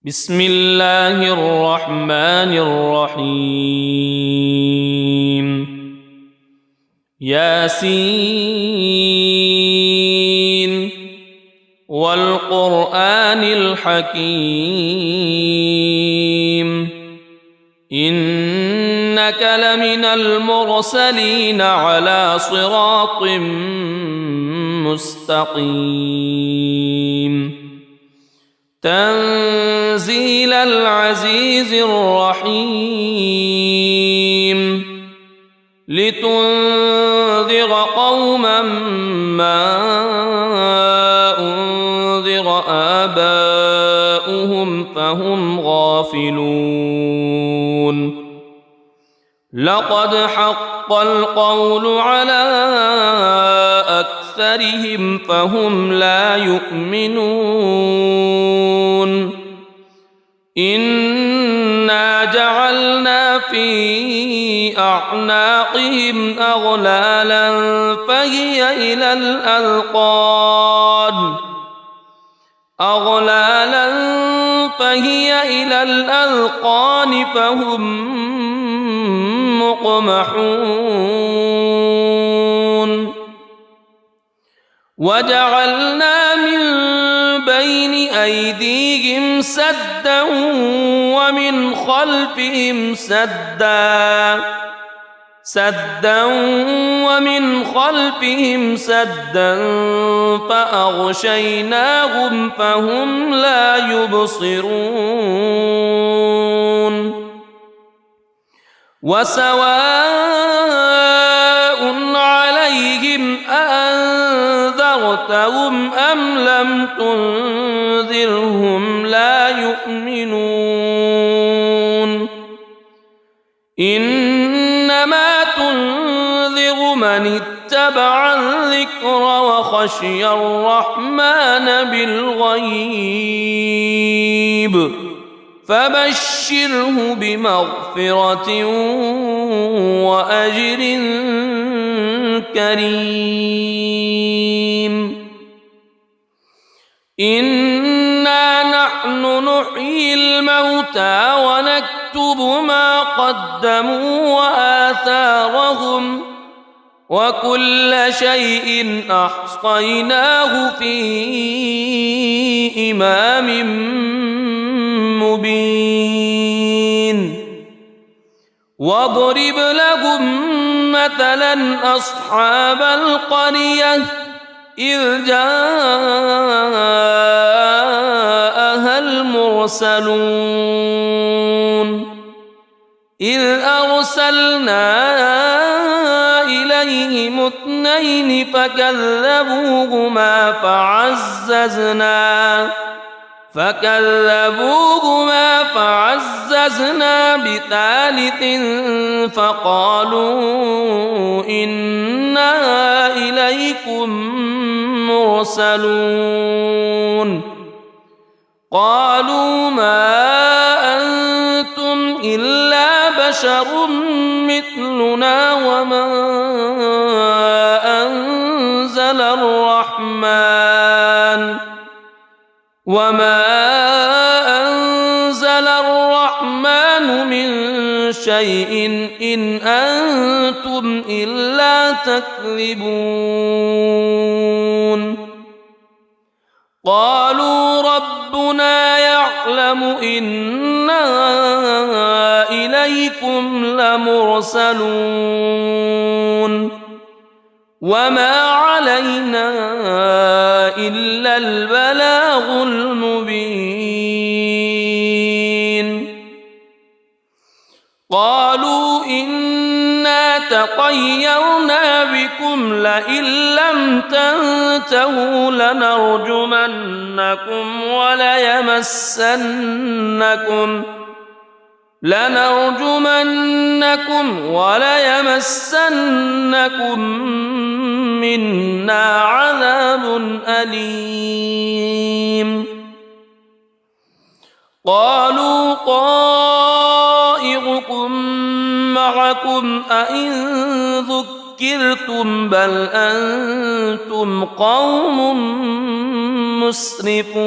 بسم الله الرحمن الرحيم ياسين والقرآن الحكيم إنك لمن المرسلين على صراط مستقيم تنزيل العزيز الرحيم لتنذر قوما ما أنذر آباؤهم فهم غافلون لقد حق القول على أكثرهم فهم لا يؤمنون إنا جعلنا في أعناقهم أغلالا فهي إلى الأذقان فهم مقمحون وجعلنا من بين أيديهم سدا ومن خلفهم سدا فأغشيناهم فهم لا يبصرون وسواء عليهم أأنذرتهم أم لم تنذرهم لا يؤمنون إنما تنذر من اتبع الذكر وخشي الرحمن بالغيب فبشره بمغفرة وأجر كريم إنا نحن نحيي الموتى ونكتب ما قدموا وآثارهم وكل شيء أحصيناه في إمام مبين واضرب لهم مثلا أصحاب القرية إذ جاءها المرسلون إذ أرسلنا إليهم اثنين فكذبوهما فعززنا بثالث فقالوا إنا إليكم مرسلون قالوا ما أنتم إلا بشر مثلنا وما أنزل الرحمن من شيء إن أنتم إلا تكذبون قالوا ربنا يعلم إنا إليكم لمرسلون وما علينا إلا البلاغ المبين قالوا إنا تطيرنا بكم لئن لم تنتهوا لنرجمنكم وليمسنكم منا عذاب أليم قالوا طائركم معكم أئن ذكرتم بل أنتم قوم مسرفون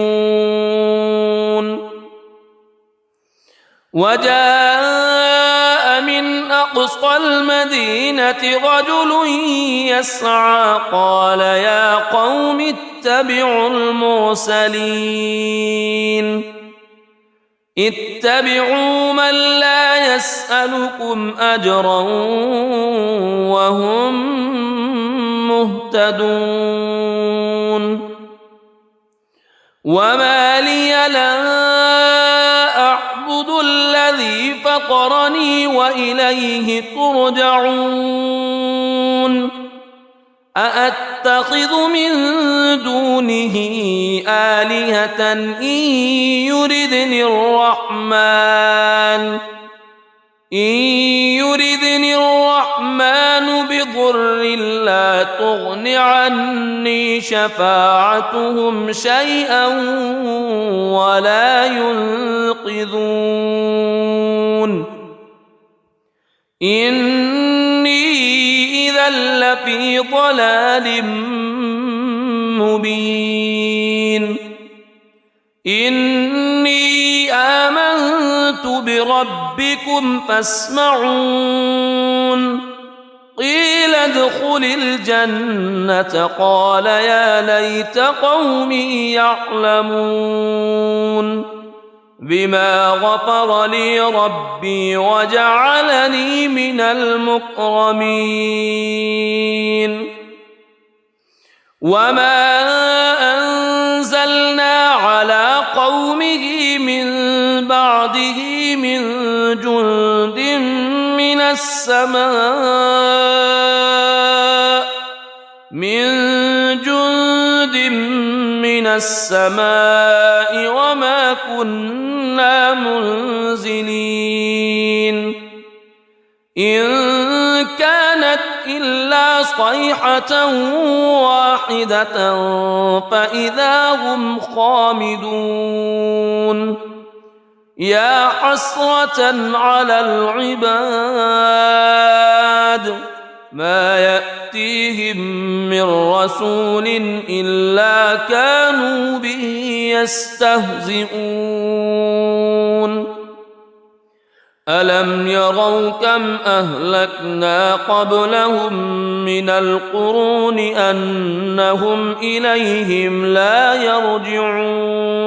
وجاء من أقصى المدينة رجل يسعى قال يا قوم اتبعوا المرسلين اتبعوا من لا يسألكم أجرا وهم مهتدون وما لي لا أعبد الذي فطرني وإليه ترجعون أأتخذ من دونه آلهة إن يردني الرحمن بضر لا تغن عني شفاعتهم شيئا ولا ينقذون إني إذا لفي ضلال مبين إني آمنت بربكم فاسمعون قيل ادخل الجنة قال يا ليت قومي يعلمون بما غفر لي ربي وجعلني من المكرمين وما أنزلنا على قومه من بعده من جند من السماء وما كنا منزلين إن كانت إلا صيحة واحدة فإذا هم خامدون يا حسرة على العباد ما يأتيهم من رسول إلا كانوا به يستهزئون ألم يروا كم أهلكنا قبلهم من القرون أنهم إليهم لا يرجعون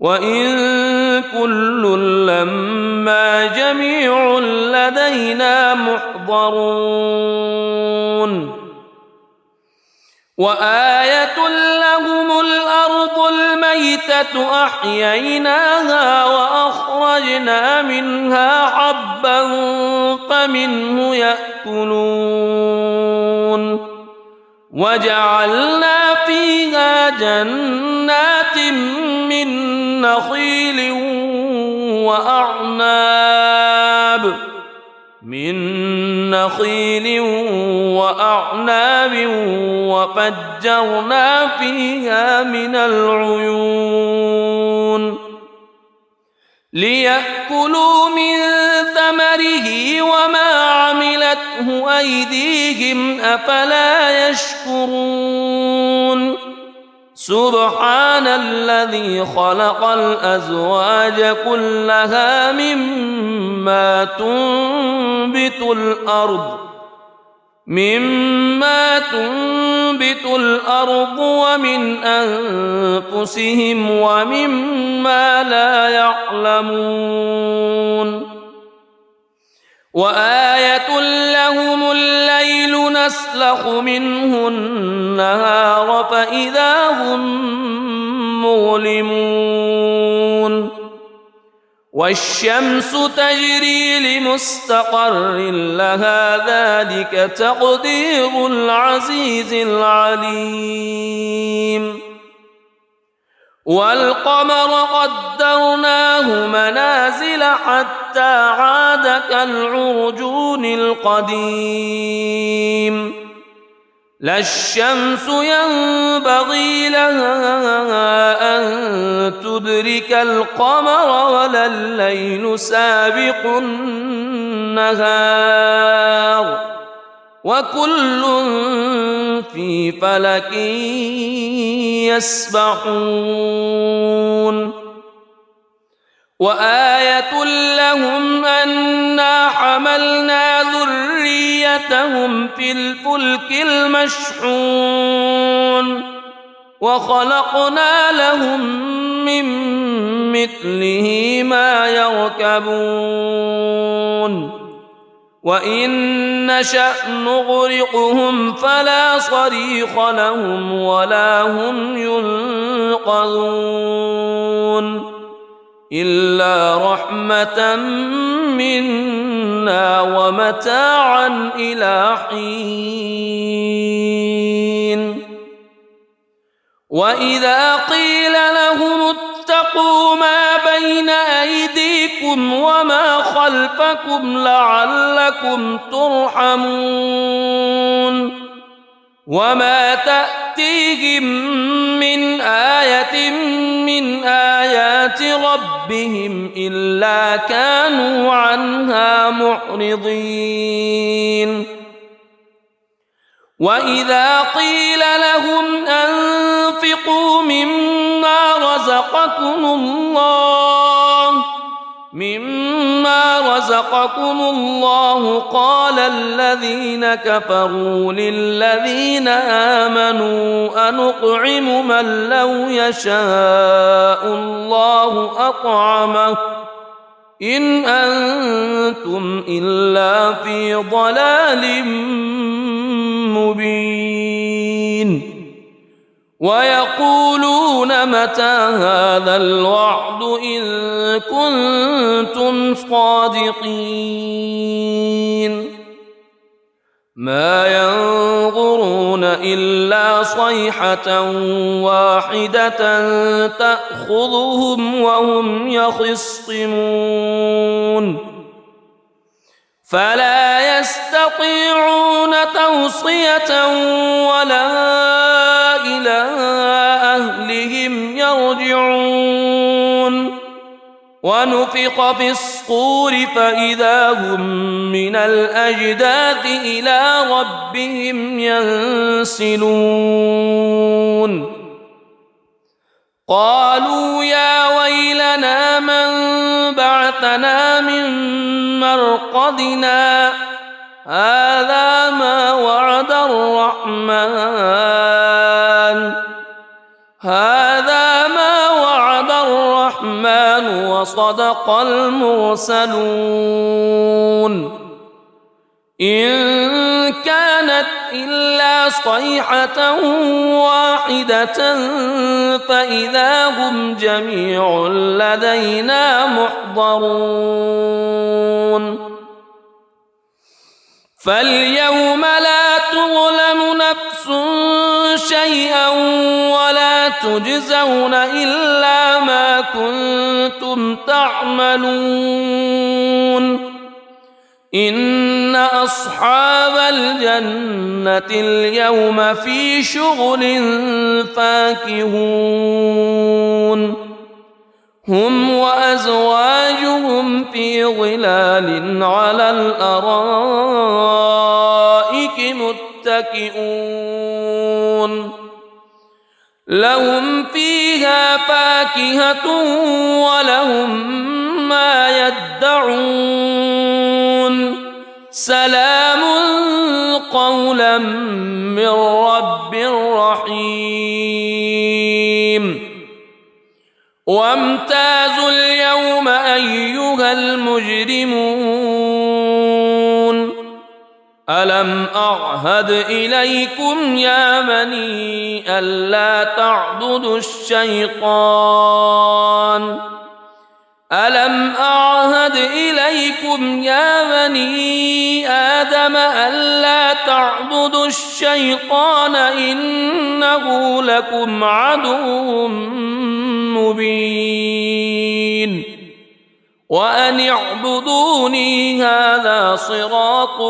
وإن كل لما جميع لدينا محضرون وآية لهم الأرض الميتة أحييناها وأخرجنا منها حبا فمنه يأكلون وجعلنا فيها جنات من نخيل وأعناب وفجرنا فيها من العيون ليأكلوا من ثمره وما عملته أيديهم أفلا يشكرون سبحان الذي خلق الأزواج كلها مما تنبت الأرض ومن أنفسهم ومما لا يعلمون وآية لهم الليل نسلخ منه النهار فإذا هم مظلمون والشمس تجري لمستقر لها ذلك تقدير العزيز العليم والقمر قدرناه منازل حتى عاد كالعرجون القديم لا الشمس ينبغي لها أن تدرك القمر ولا الليل سابق النهار وكل في فلك يسبحون وآية لهم أنا حملنا ذريتهم في الفلك المشحون وخلقنا لهم من مثله ما يركبون وإن نشأ نغرقهم فلا صريخ لهم ولا هم ينقذون إلا رحمة منا ومتاعا إلى حين وإذا قيل لهم اتقوا ما بين أيديكم وما خلفكم لعلكم ترحمون وما تأتيهم من آية من آيات ربهم إلا كانوا عنها معرضين وإذا قيل لهم أنفقوا مما رزقكم الله قال الذين كفروا للذين آمنوا أنطعم من لو يشاء الله أطعمه إن أنتم إلا في ضلال مبين ويقولون متى هذا الوعد إن كنتم صادقين ما ينظرون إلا صيحة واحدة تأخذهم وهم يخصمون فلا يستطيعون توصية ولا إلى أهلهم يرجعون ونفخ في الصور فإذا هم من الأجداث إلى ربهم ينسلون قالوا يا ويلنا من بعثنا من مرقدنا هذا ما وعد الرحمن وصدق المرسلون إن كانت إلا صيحة واحدة فإذا هم جميع لدينا محضرون فاليوم لا تظلم نفس شيئا ولا تجزون إلا ما كنتم تعملون إن أصحاب الجنة اليوم في شغل فاكهون هم وأزواجهم في ظلال على الأرائك متكئون لهم فيها فاكهة ولهم ما يدعون سلام قولا من رب رحيم وامتازوا اليوم أيها المجرمون ألم أعهد إليكم يا بني ألا تعبدوا الشيطان ألم أعهد إليكم يا بني آدم ألا تعبدوا الشيطان إنه لكم عدو مبين وأن اعبدوني هذا صراط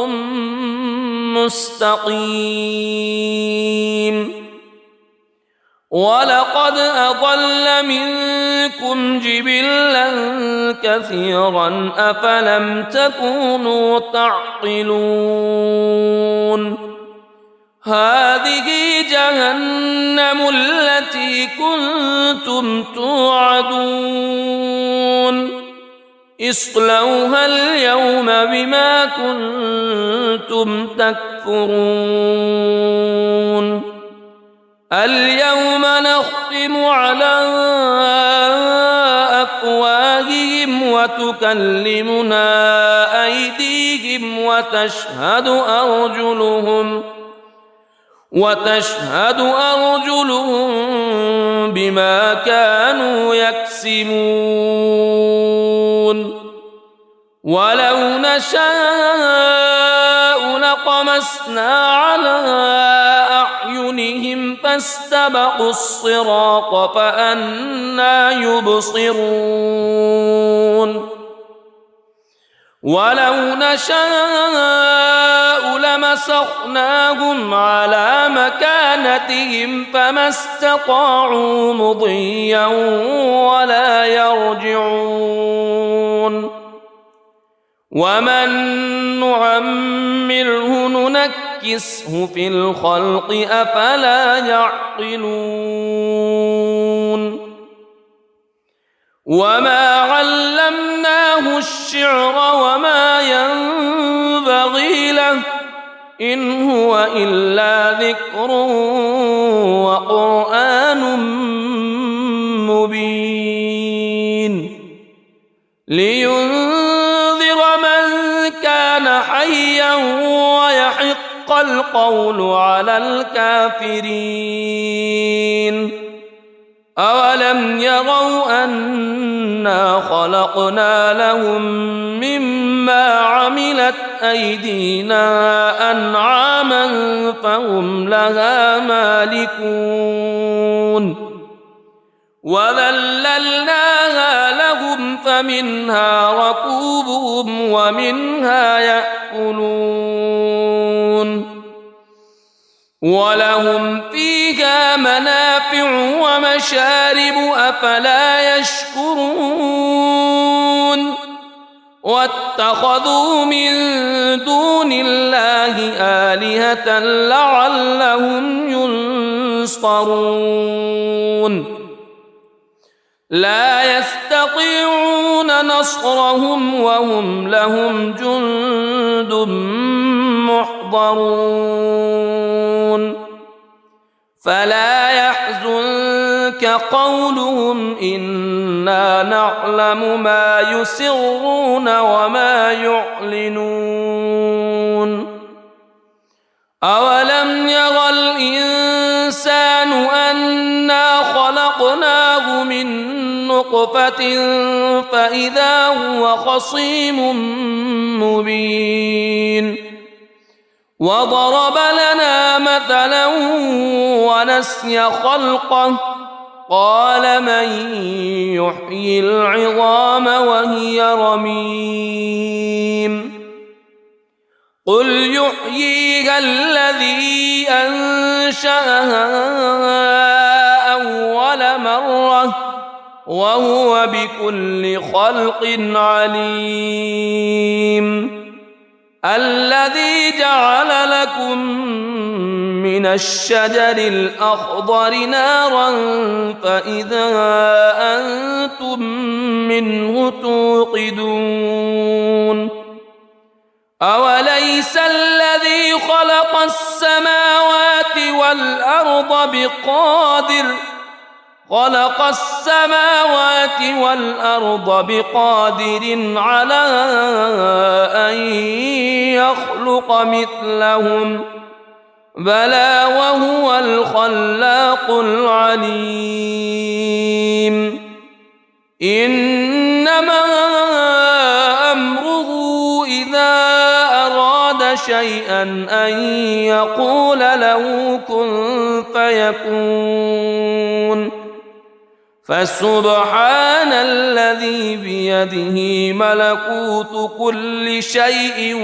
مستقيم ولقد أضل منكم جبلا كثيرا أفلم تكونوا تعقلون هذه جهنم التي كنتم توعدون اصلوها اليوم بما كنتم تكفرون اليوم نختم على أفواههم وتكلمنا أيديهم وتشهد أرجلهم بما كانوا يكسبون ولو نشاء لطمسنا على أعينهم فاستبقوا الصراط فأنى يبصرون ولو نشاء لمسخناهم على مكانتهم فما استطاعوا مضيا ولا يرجعون ومن نعمره ننكسه في الخلق أفلا يعقلون وما علمناه الشعر وما ينبغي له إن هو إلا ذكر وقرآن مبين لينذر من كان حيا ويحق القول على الكافرين أولم يروا أنا خلقنا لهم مما عملت أيدينا أنعاما فهم لها مالكون وذللناها لهم فمنها ركوبهم ومنها يأكلون ولهم فيها منافع ومشارب أفلا يشكرون واتخذوا من دون الله آلهة لعلهم ينصرون لا يستطيعون نصرهم وهم لهم جند محضرون فلا يحزنك قولهم إنا نعلم ما يسرون وما يعلنون أولم ير الإنسان أنا خلقناه من نطفة فإذا هو خصيم مبين وضرب لنا مثلا ونسي خلقه قال من يحيي العظام وهي رميم قل يحييها الذي أنشأها أول مرة وهو بكل خلق عليم الذي جعل لكم من الشجر الأخضر نارا فإذا أنتم منه توقدون أوليس الذي خلق السماوات والأرض بقادر على أن يخلق مثلهم بلى وهو الخلاق العليم إنما أمره إذا أراد شيئا أن يقول له كن فيكون فسبحان الذي بيده ملكوت كل شيء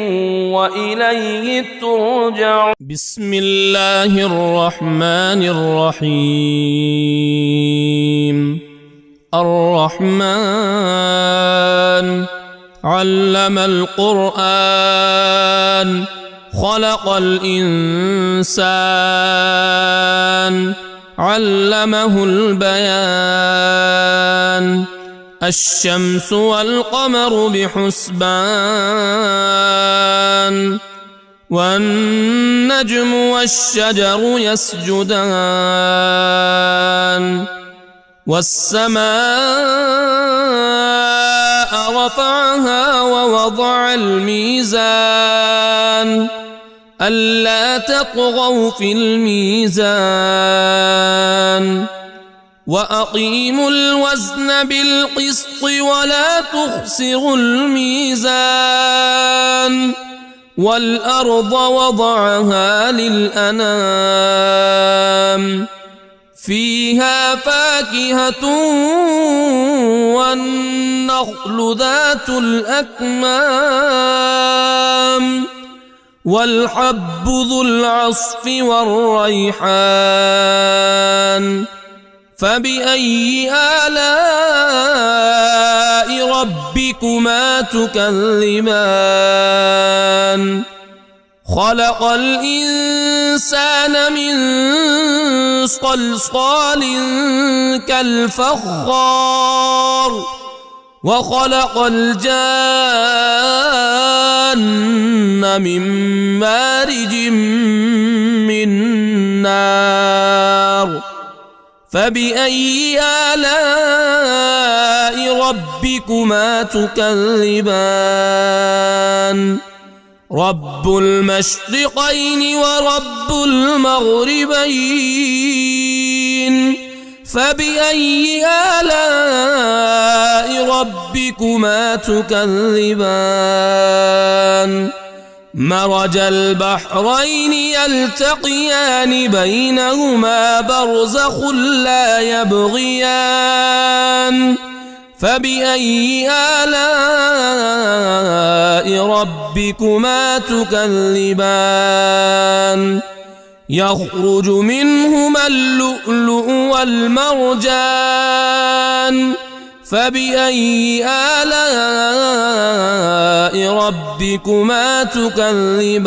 وإليه ترجع. بسم الله الرحمن الرحيم. الرحمن علم القرآن خلق الإنسان علمه البيان الشمس والقمر بحسبان والنجم والشجر يسجدان والسماء رفعها ووضع الميزان ألا تطغوا في الميزان وأقيموا الوزن بالقسط ولا تخسروا الميزان والأرض وضعها للأنام فيها فاكهة والنخل ذات الأكمام والحب ذو العصف والريحان فبأي آلاء ربكما تكذبان خلق الإنسان من صلصال كالفخار وخلق الجان من مارج من نار فبأي آلاء ربكما تكذبان رب المشرقين ورب المغربين فبأي آلاء ربكما تكذبان مرج البحرين يلتقيان بينهما برزخ لا يبغيان فبأي آلاء ربكما تكذبان يخرج منهما اللؤلؤ والمرجان فبأي آلاء ربكما تكذبان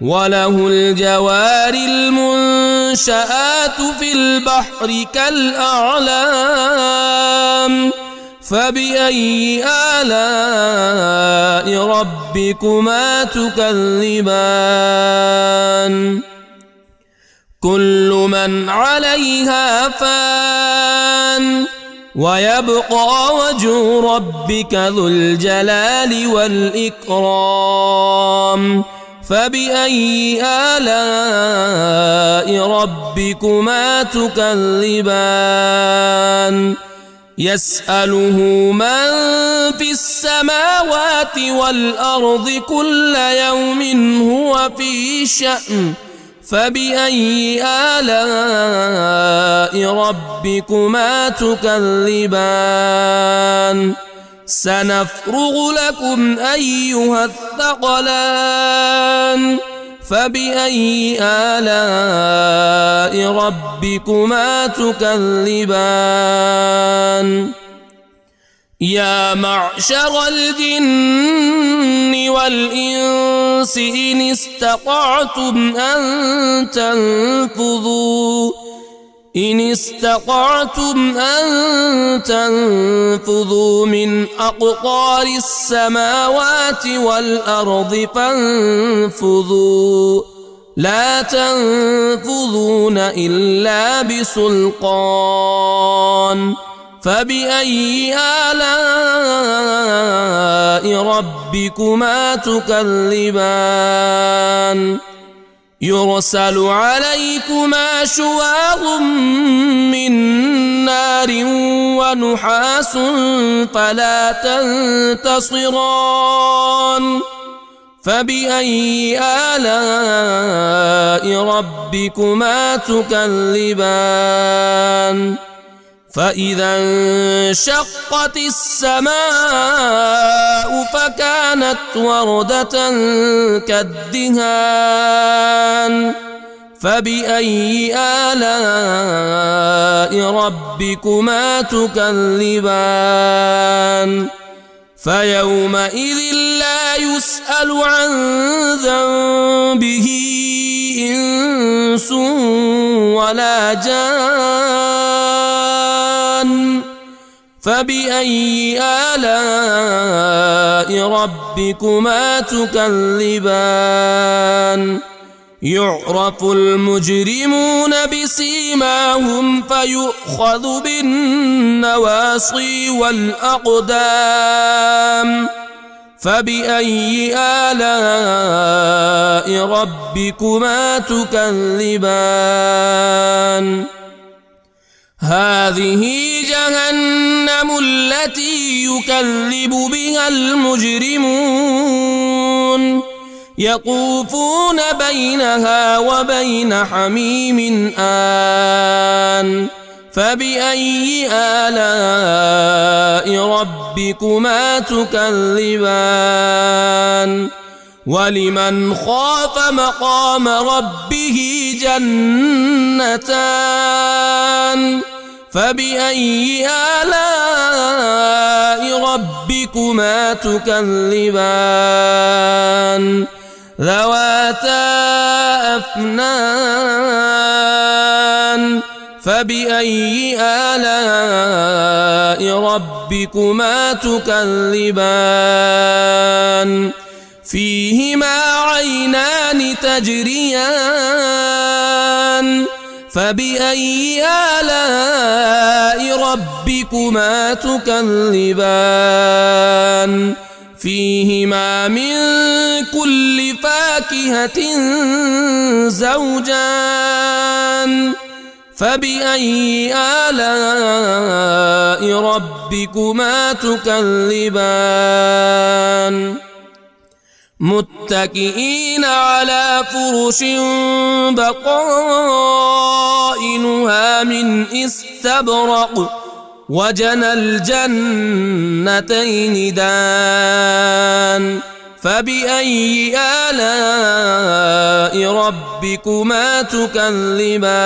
وله الجوار المنشآت في البحر كالأعلام فبأي آلاء ربكما تكذبان كل من عليها فان ويبقى وجه ربك ذو الجلال والإكرام فبأي آلاء ربكما تكذبان يسأله من في السماوات والأرض كل يوم هو في شأن فبأي آلاء ربكما تكذبان سنفرغ لكم أيها الثقلان فبأي آلاء ربكما تكذبان يا معشر الجن والإنس إن استطعتم أن تنفذوا من أقطار السماوات والأرض فانفذوا لا تنفذون إلا بسلطان فبأي آلاء ربكما تكذبان يرسل عليكما شواظ من نار ونحاس فلا تنتصران فبأي آلاء ربكما تكذبان فإذا انشقت السماء فكانت وردة كالدهان فبأي آلاء ربكما تكذبان فيومئذ لا يسأل عن ذنبه إنس ولا جان فبأي آلاء ربكما تكذبان يعرف المجرمون بسيماهم فيؤخذ بالنواصي والأقدام فبأي آلاء ربكما تكذبان هذه جهنم التي يكذب بها المجرمون يطوفون بينها وبين حميم آن فبأي آلاء ربكما تكذبان ولمن خاف مقام ربه جنتان فبأي آلاء ربكما تكذبان ذواتا أفنان فبأي آلاء ربكما تكذبان فيهما عينان تجريان فبأي آلاء ربكما تكذبان فيهما من كل فاكهة زوجان فبأي آلاء ربكما تكذبان متكئين على فرش بطائنها من استبرق وجنى الجنتين دان فبأي آلاء ربكما تكذبان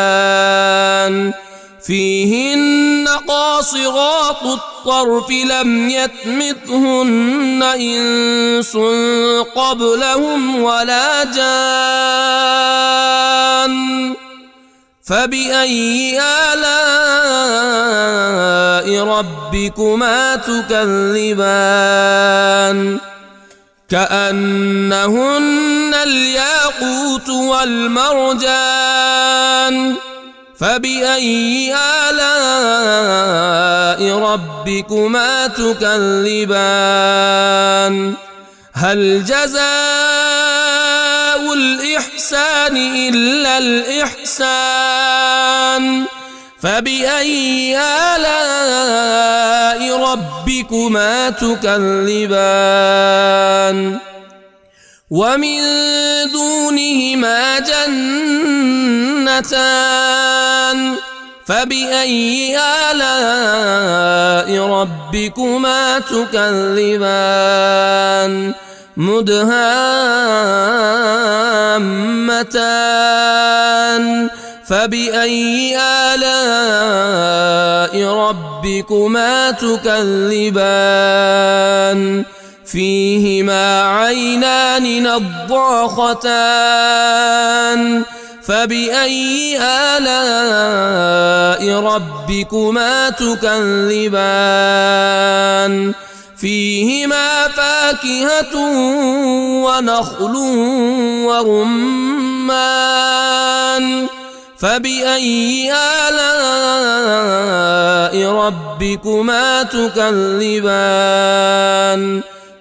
فيهن قاصرات الطرف لم يطمثهن إنس قبلهم ولا جان فبأي آلاء ربكما تكذبان كأنهن الياقوت والمرجان فبأي آلاء ربكما تكذبان هل جزاء الإحسان إلا الإحسان فبأي آلاء ربكما تكذبان ومن دونهما جنتان فبأي آلاء ربكما تكذبان مدهامتان فبأي آلاء ربكما تكذبان فيهما عينان نضاختان فبأي آلاء ربكما تكذبان فيهما فاكهة ونخل ورمان فبأي آلاء ربكما تكذبان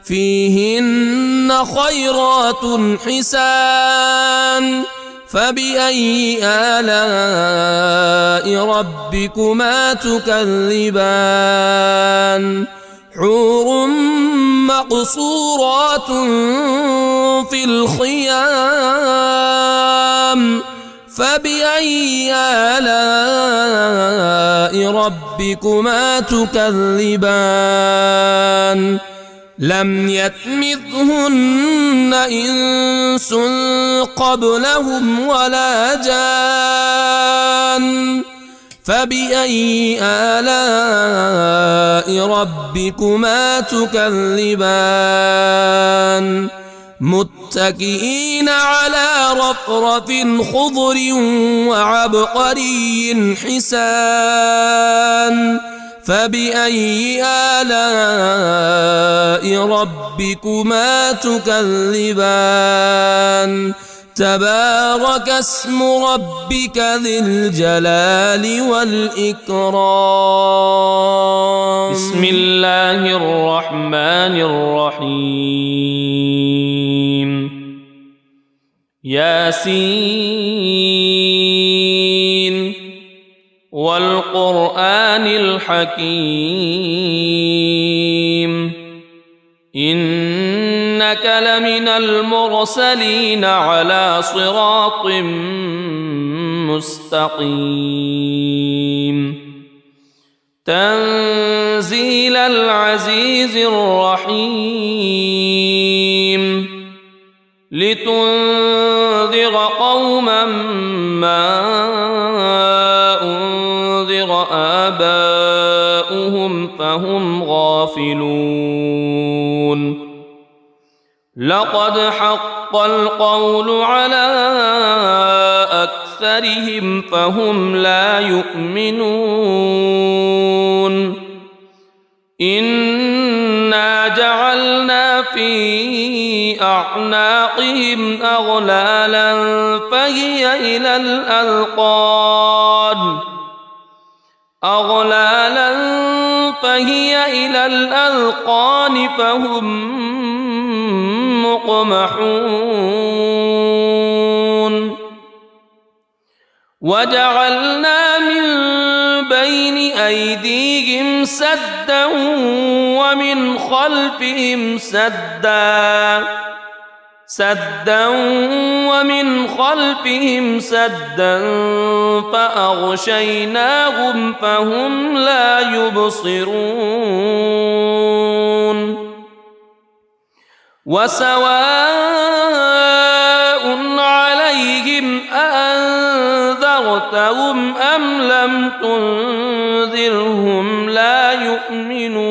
فيهن خيرات حسان فبأي آلاء ربكما تكذبان حور مقصورات في الخيام فبأي آلاء ربكما تكذبان لم يطمثهن إنس قبلهم ولا جان فبأي آلاء ربكما تكذبان متكئين على رفرف خضر وعبقري حسان فبأي آلاء ربكما تكذبان تبارك اسم ربك ذي الجلال والإكرام. بسم الله الرحمن الرحيم. ياسين والقرآن الحكيم إنك لمن المرسلين على صراط مستقيم تنزيل العزيز الرحيم لتنذر قوما ما أنذر آباؤهم فهم غافلون لقد حق القول على أكثرهم فهم لا يؤمنون إنا جعلنا في أعناقهم أغلالا فهي إلى الأذقان فهم مقمحون وجعلنا من بين أيديهم سدا ومن خلفهم سدا فأغشيناهم فهم لا يبصرون وسواء عليهم أأنذرتهم أم لم تنذرهم لا يؤمنون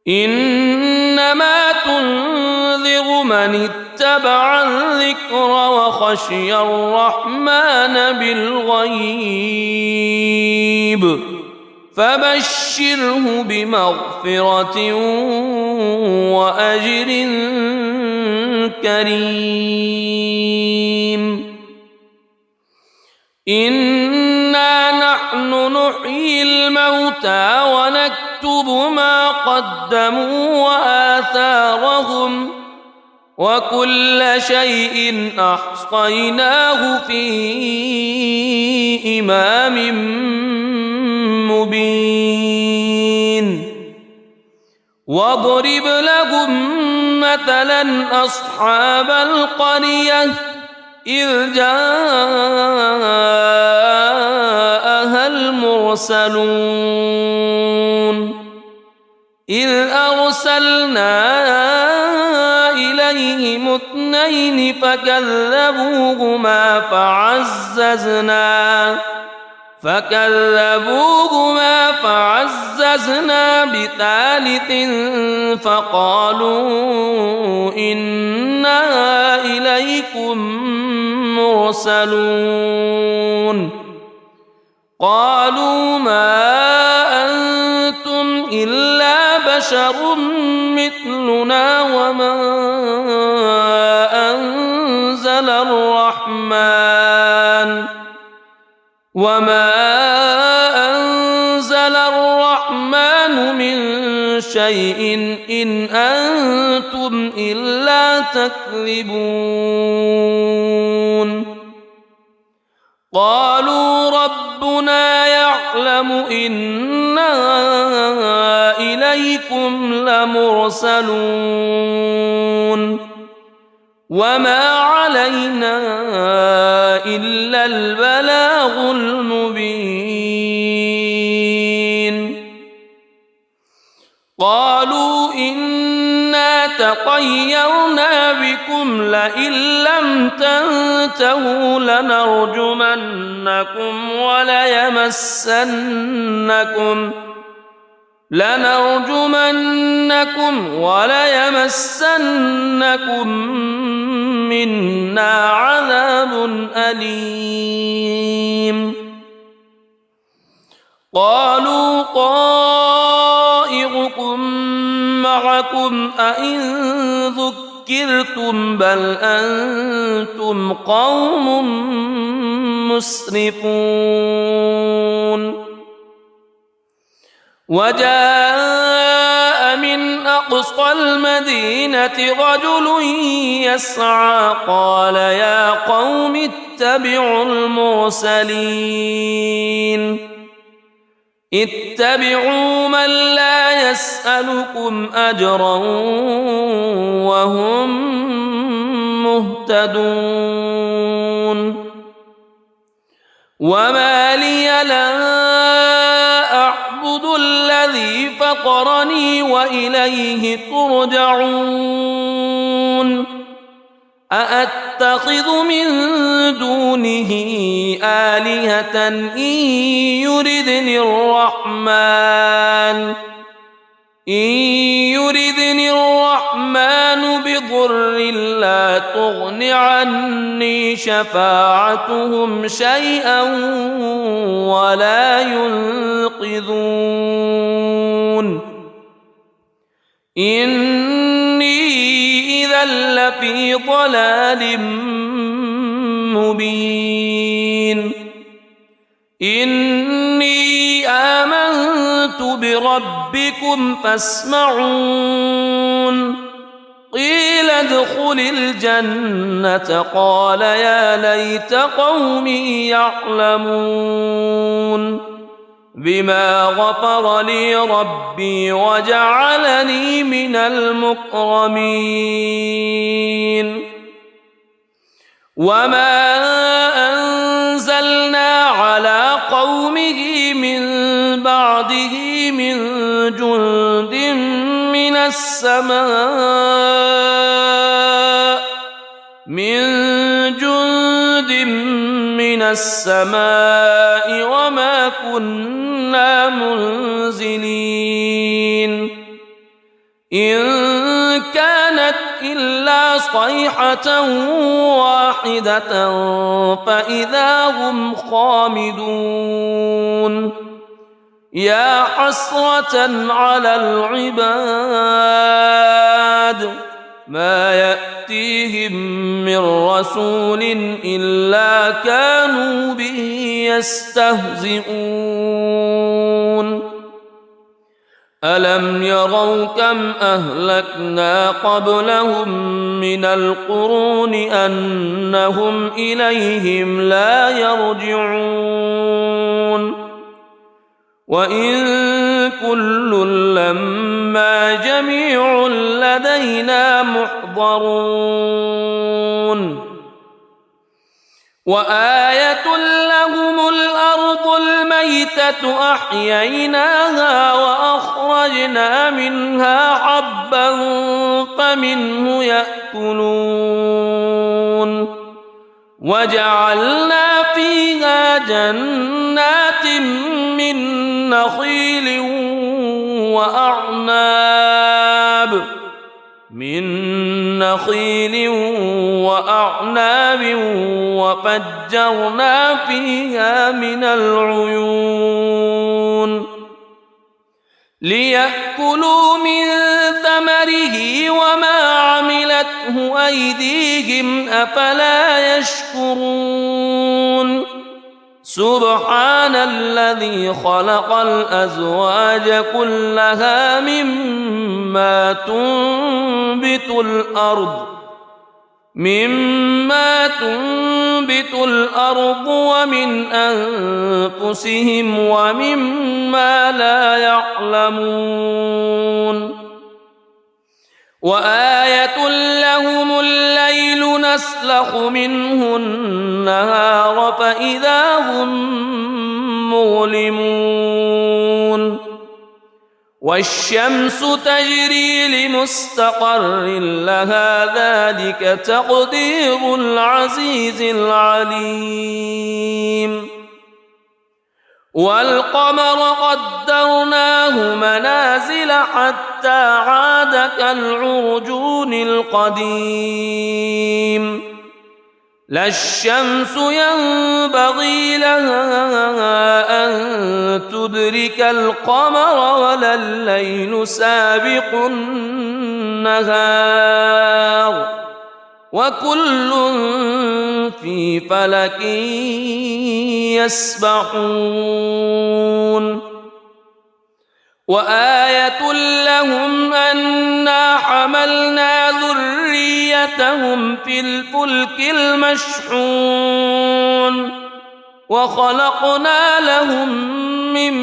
إنما تنذر من اتبع الذكر وخشي الرحمن بالغيب فبشره بمغفرة وأجر كريم إنا نحن نحيي الموتى ونكتب ما قدموا وآثارهم وكل شيء أحصيناه في إمام مبين واضرب لهم مثلا أصحاب القرية إذ جاءها المرسلون إذ أرسلنا إليهم اثنين فكذبوهما فعززنا بثالث فقالوا إنا إليكم مرسلون قالوا ما أنتم إلا بشر مثلنا وما أنزل الرحمن من شيء إن أنتم إلا تكذبون قالوا ربنا يعلم إنا إليكم لمرسلون وما علينا إلا البلاغ المبين قالوا إنا تطيرنا بكم لئن لم تنتهوا لنرجمنكم وليمسنكم منا عذاب أليم قالوا طائركم معكم أئن ذكرتم بل أنتم قوم مسرفون وجاء من أقصى المدينة رجل يسعى قال يا قوم اتبعوا المرسلين اتبعوا من لا يسألكم أجرا وهم مهتدون وما لي لا أعبد الذي فطرني وإليه ترجعون أأتخذ من دونه آلهة إن يردني الرحمن بضر لا تغن عني شفاعتهم شيئا ولا ينقذون إني إذا لفي ضلال مبين إني آمنت بربكم فاسمعون قيل ادخل الجنة قال يا ليت قومي يعلمون بما غفر لي ربي وجعلني من المكرمين وما أنزلنا على قومه من بعده من جند من السماء وما كنا منزلين إن كانت إلا صيحة واحدة فإذا هم خامدون يا حسرة على العباد ما يأتيهم من رسول إلا كانوا به يستهزئون ألم يروا كم أهلكنا قبلهم من القرون أنهم إليهم لا يرجعون وإن كل لما جميع لدينا محضرون وآية لهم الأرض الميتة أحييناها وأخرجنا منها حبا فمنه يأكلون وجعلنا فيها جنات من نخيل وأعناب وفجرنا فيها من العيون ليأكلوا من ثمره وما عملته أيديهم أفلا يشكرون سبحان الذي خلق الأزواج كلها مما تنبت الأرض ومن أنفسهم ومما لا يعلمون وآية لهم الليل نسلخ منه النهار فإذا هم مظلمون والشمس تجري لمستقر لها ذلك تقدير العزيز العليم والقمر قدرناه منازل حتى عاد كالعرجون القديم لا الشمس ينبغي لها أن تدرك القمر ولا الليل سابق النهار وكل في فلك يسبحون وآية لهم أنا حملنا ذريتهم في الفلك المشحون وخلقنا لهم من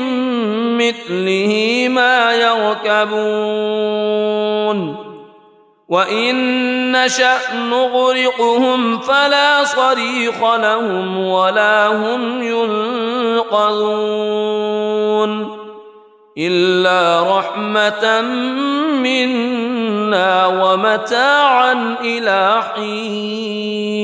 مثله ما يركبون وإن نشأ نغرقهم فلا صريخ لهم ولا هم ينقذون إلا رحمة منا ومتاعا إلى حين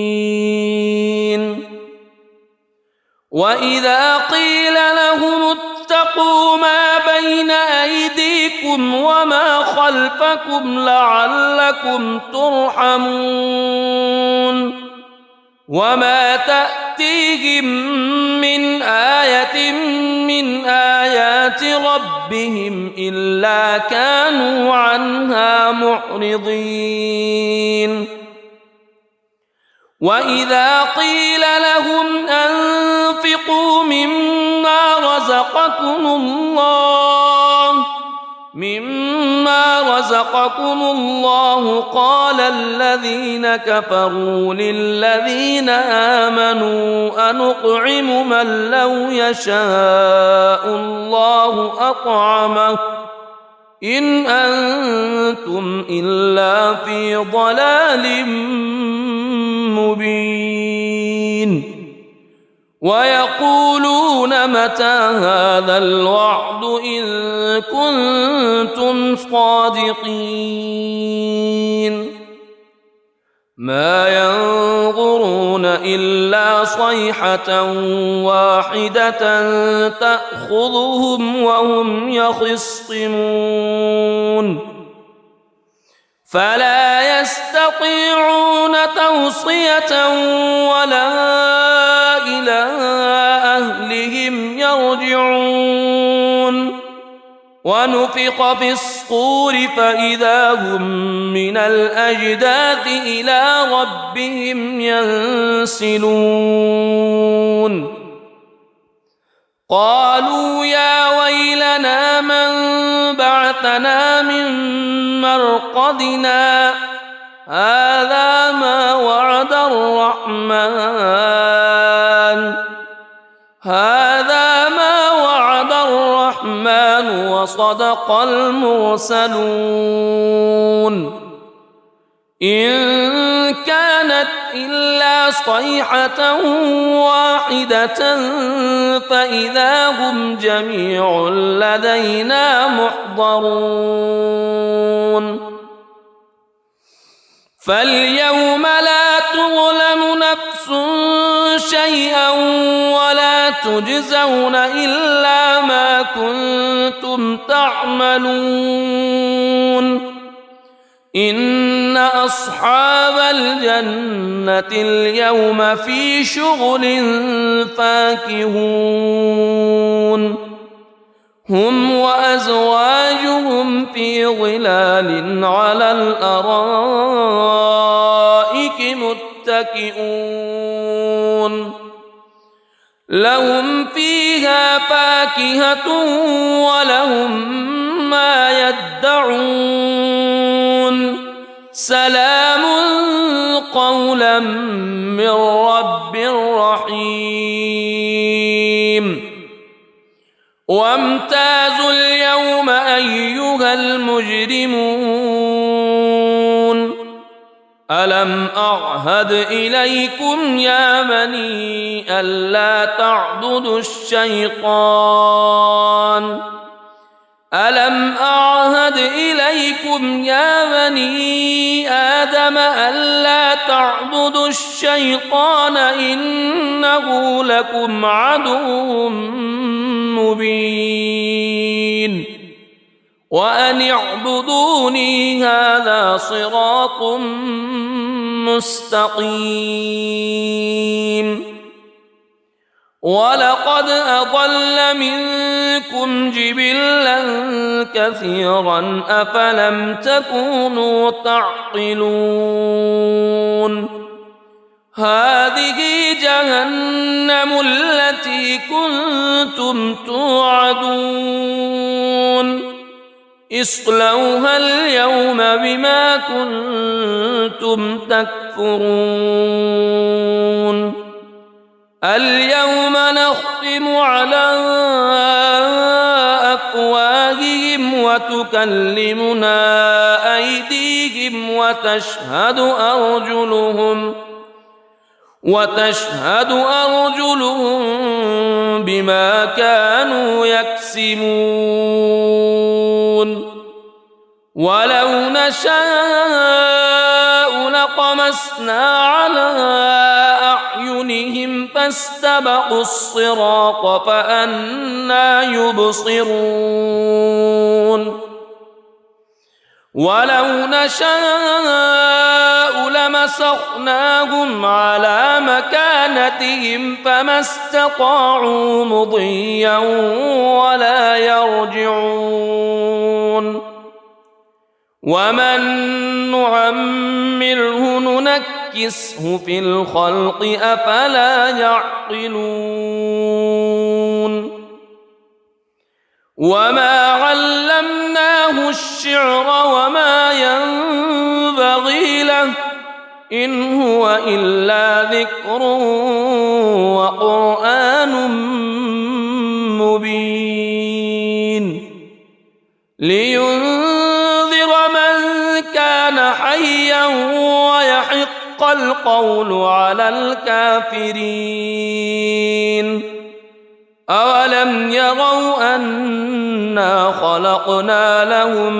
وإذا قيل لهم اتقوا ما بين أيديكم وما خلفكم لعلكم ترحمون وما تأتيهم من آية من آيات ربهم إلا كانوا عنها معرضين وإذا قيل لهم أنفقوا مما رزقكم الله قال الذين كفروا للذين آمنوا أنطعم من لو يشاء الله أطعمه إن أنتم إلا في ضلال مبين ويقولون متى هذا الوعد إن كنتم صادقين ما ينظرون إلا صيحة واحدة تأخذهم وهم يخصمون فلا يستطيعون توصية ولا إلى أهلهم يرجعون ونفخ في الصور فإذا هم من الأجداث إلى ربهم ينسلون قالوا يا ويلنا من بعثنا من مرقدنا هذا ما وعد الرحمن وصدق المرسلون إن كانت إلا صيحة واحدة فإذا هم جميع لدينا محضرون فاليوم لا تظلم نفس شيئا ولا تجزون إلا ما كنتم تعملون إن أصحاب الجنة اليوم في شغل فاكهون هم وأزواجهم في ظلال على الأرائك متكئون لهم فيها فاكهة ولهم ما يدعون سلام قولا من رب رحيم وامتازوا اليوم أيها المجرمون ألم أعهد إليكم يا بني ألا تعبدوا الشيطان ألم أعهد إليكم يا بني آدم ألا تعبدوا الشيطان إنه لكم عدو مبين وأن اعبدوني هذا صراط مستقيم ولقد أضل منكم جبلا كثيرا أفلم تكونوا تعقلون هذه جهنم التي كنتم توعدون اصلوها اليوم بما كنتم تكفرون اليوم نختم على أفواههم وتكلمنا أيديهم وتشهد أرجلهم بما كانوا يكسبون ولو نشاء لطمسنا على أعينهم فاستبقوا الصراط فأنى يبصرون ولو نشاء لمسخناهم على مكانتهم فما استطاعوا مضيا ولا يرجعون ومن نعمره ننكسه في الخلق أفلا يعقلون وما علمناه الشعر وما ينبغي له إن هو إلا ذكر وقرآن مبين لينذر من كان حيا ويحق القول على الكافرين أولم يروا أنا خلقنا لهم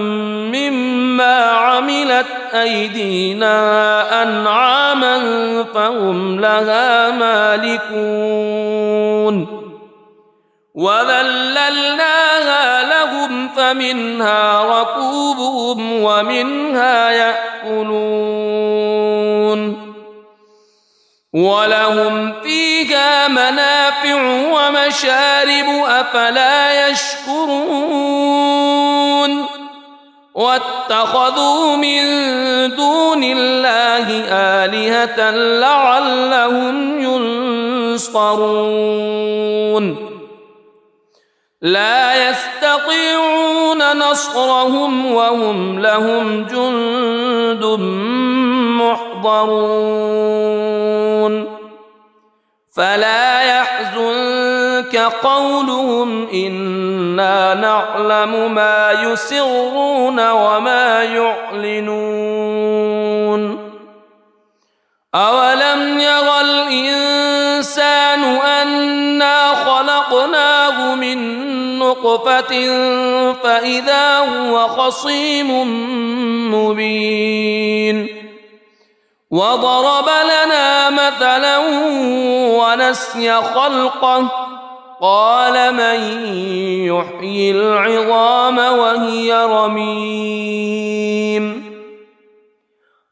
مما عملت أيدينا أنعاما فهم لها مالكون وذللناها لهم فمنها ركوبهم ومنها يأكلون ولهم فيها منافع ومشارب أفلا يشكرون واتخذوا من دون الله آلهة لعلهم ينصرون لا يستطيعون نصرهم وهم لهم جند محضرون فلا يحزنك قولهم إنا نعلم ما يسرون وما يعلنون أولم ير الإنسان أنا خلقناه من نطفة فإذا هو خصيم مبين وضرب لنا مثلا ونسي خلقه قال من يحيي العظام وهي رميم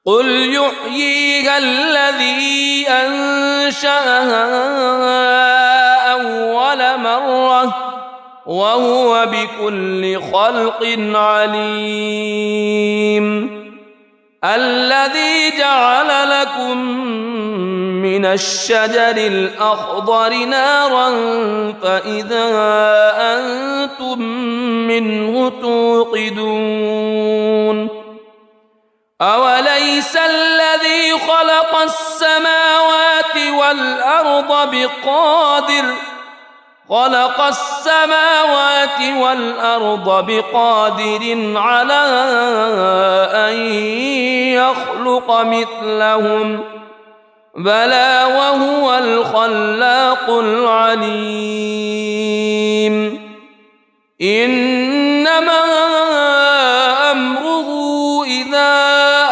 قل يحييها الذي أنشأها أول مرة وهو بكل خلق عليم الذي جعل لكم من الشجر الأخضر نارا فإذا أنتم منه توقدون أوليس الذي خلق السماوات والأرض بقادر على أن يخلق مثلهم بلى وهو الخلاق العليم إنما أمره إذا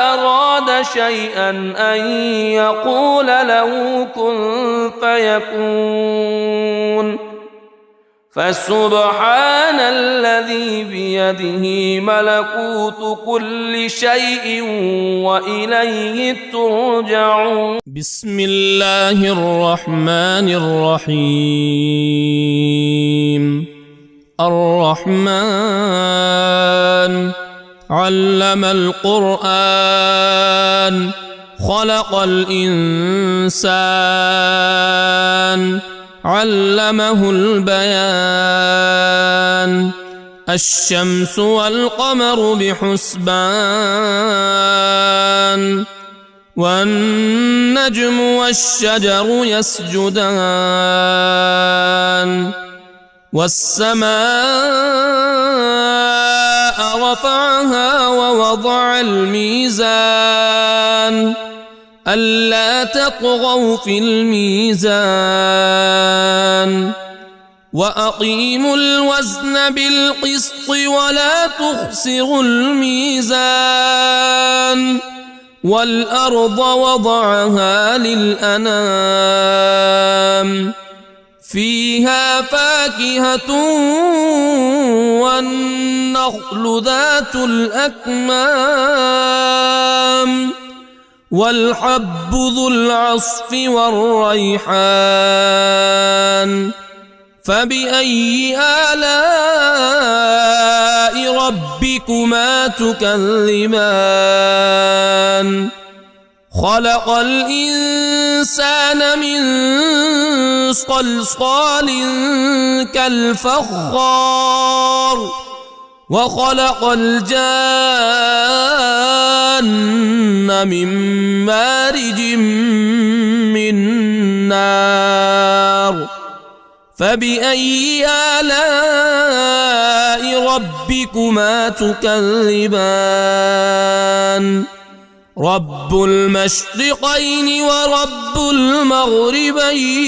أراد شيئا أن يقول له كن فيكون فسبحان الذي بيده ملكوت كل شيء وإليه ترجعون. بسم الله الرحمن الرحيم. الرحمن علم القرآن خلق الإنسان علمه البيان. الشمس والقمر بحسبان والنجم والشجر يسجدان. والسماء رفعها ووضع الميزان ألا تطغوا في الميزان وأقيموا الوزن بالقسط ولا تخسروا الميزان. والأرض وضعها للأنام فيها فاكهة والنخل ذات الأكمام والحب ذو العصف والريحان. فبأي آلاء ربكما تكذبان؟ خلق الإنسان من صلصال كالفخار وخلق الجان من مارج من نار. فبأي آلاء ربكما تكذبان؟ رب المشرقين ورب المغربين.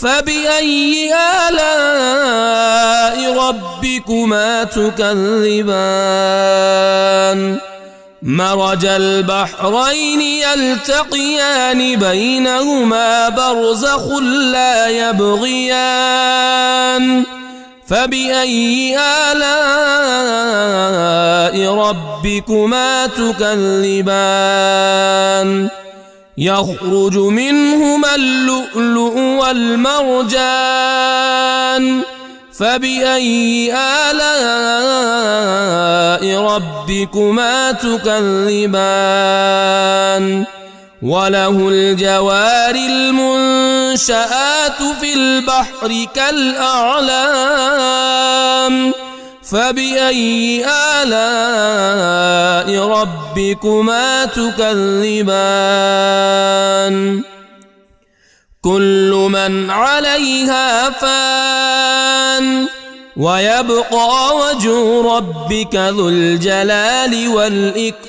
فبأي آلاء ربكما تكذبان؟ مرج البحرين يلتقيان بينهما برزخ لا يبغيان. فبأي آلاء ربكما تكذبان؟ يخرج منهما اللؤلؤ والمرجان. فبأي آلاء ربكما تكذبان؟ وله الجوار المنشآت في البحر كالأعلام. فبأي آلاء ربكما تكذبان؟ كل من عليها فان ويبقى وجه ربك ذو الجلال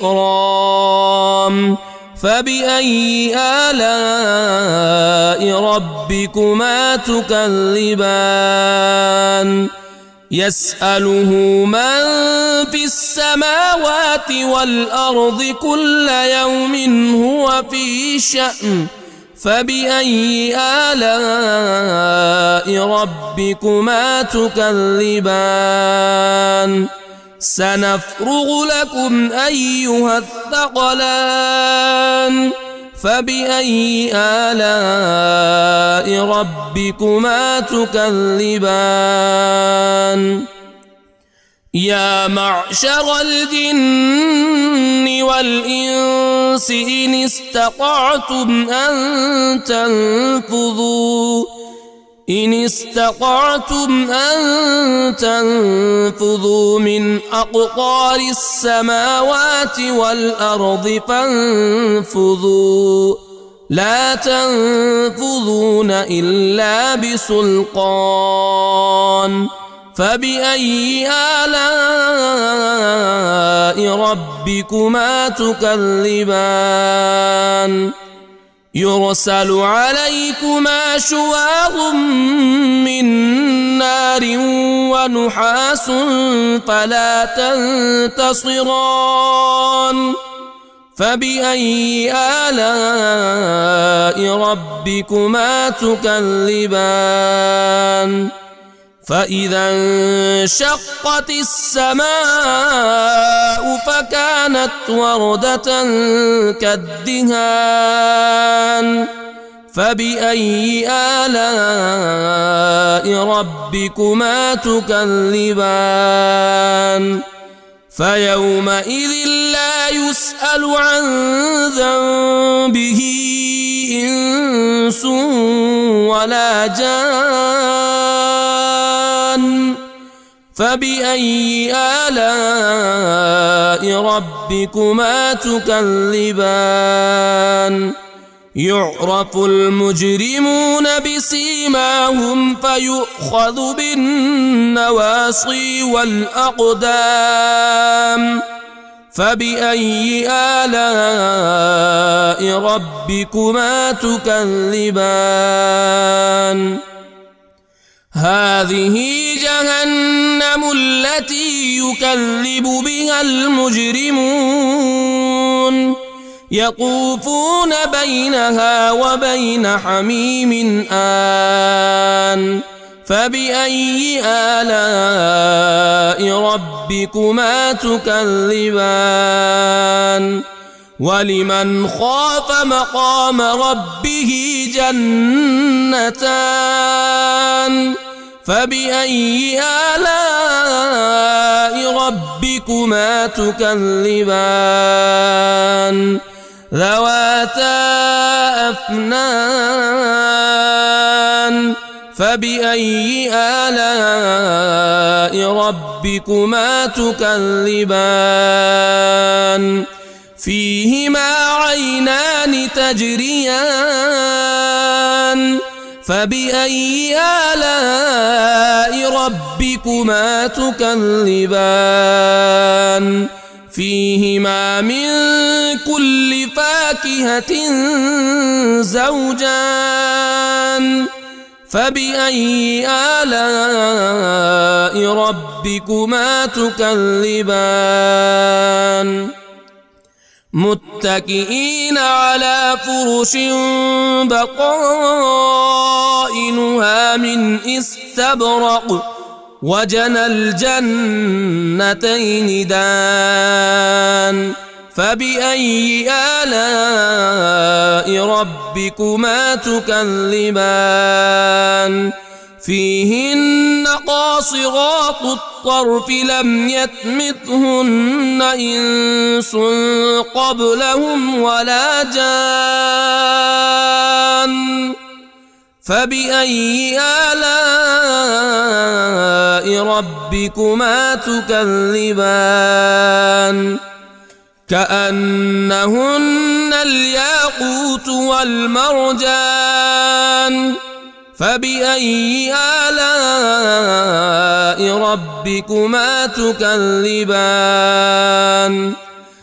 والإكرام. فبأي آلاء ربكما تكذبان؟ يسأله من في السماوات والأرض كل يوم هو في شأن. فبأي آلاء ربكما تكذبان؟ سنفرغ لكم أيها الثقلان. فبأي آلاء ربكما تكذبان؟ يا معشر الجن والإنس إن استطعتم أن تنفذوا من أقطار السماوات والأرض فانفذوا لا تنفذون إلا بسلطان. فبأي آلاء ربكما تكذبان؟ يرسل عليكما شواظ من نار ونحاس فلا تنتصران. فبأي آلاء ربكما تكذبان فإذا انشقت السماء فكانت وردة كالدهان فبأي آلاء ربكما تكذبان فيومئذ لا يسأل عن ذنبه إنس ولا جان فبأي آلاء ربكما تكذبان يعرف المجرمون بسيماهم فيؤخذ بالنواصي والأقدام فبأي آلاء ربكما تكذبان هذه جهنم التي يكذب بها المجرمون يطوفون بينها وبين حميم آن فبأي آلاء ربكما تكذبان ولمن خاف مقام ربه جنتان فبأي آلاء ربكما تكذبان ذواتا أفنان فبأي آلاء ربكما تكذبان فيهما عينان تجريان فبأي آلاء ربكما تكذبان فيهما من كل فاكهة زوجان فبأي آلاء ربكما تكذبان متكئين على فرش بطائنها من استبرق وجنى الجنتين دان فبأي آلاء ربكما تكذبان فيهن قاصرات الطرف لم يطمثهن إنس قبلهم ولا جان فبأي آلاء ربكما تكذبان كأنهن الياقوت والمرجان فبأي آلاء ربكما تكذبان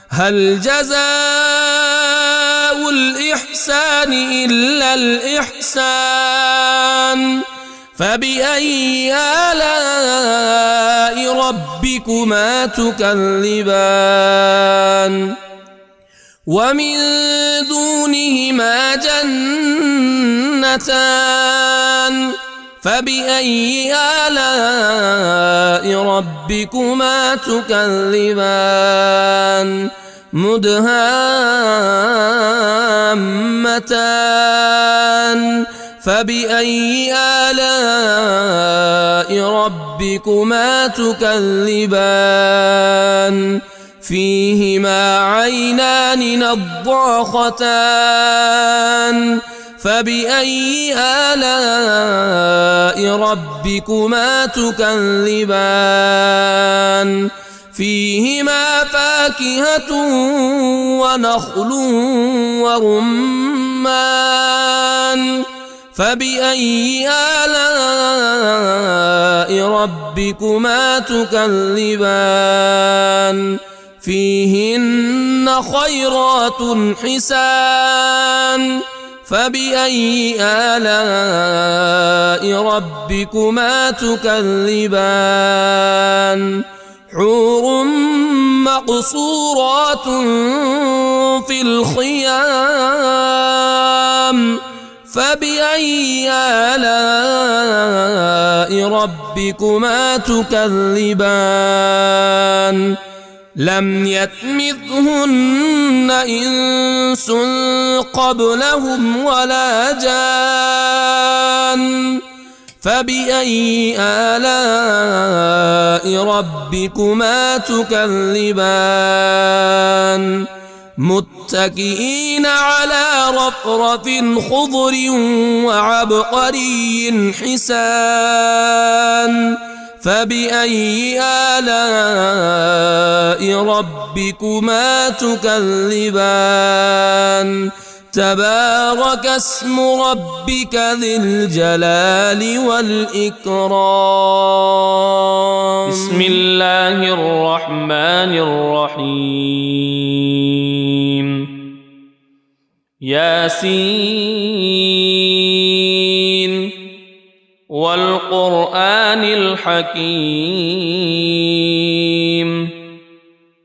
هل جزاء الإحسان إلا الإحسان فبأي آلاء ربكما تكذبان ومن دونهما جنتان فبأي آلاء ربكما تكذبان مدهامتان فبأي آلاء ربكما تكذبان فيهما عينان نضاختان فبأي آلاء ربكما تكذبان فيهما فاكهة ونخل ورمان فبأي آلاء ربكما تكذبان فيهن خيرات حسان فبأي آلاء ربكما تكذبان حور مقصورات في الخيام فبأي آلاء ربكما تكذبان لم يطمثهن إنس قبلهم ولا جان فبأي آلاء ربكما تكذبان متكئين على رفرف خضر وعبقري حسان فبأي آلاء ربكما تكذبان تبارك اسم ربك ذي الجلال والإكرام. بسم الله الرحمن الرحيم. ياسين والقرآن الحكيم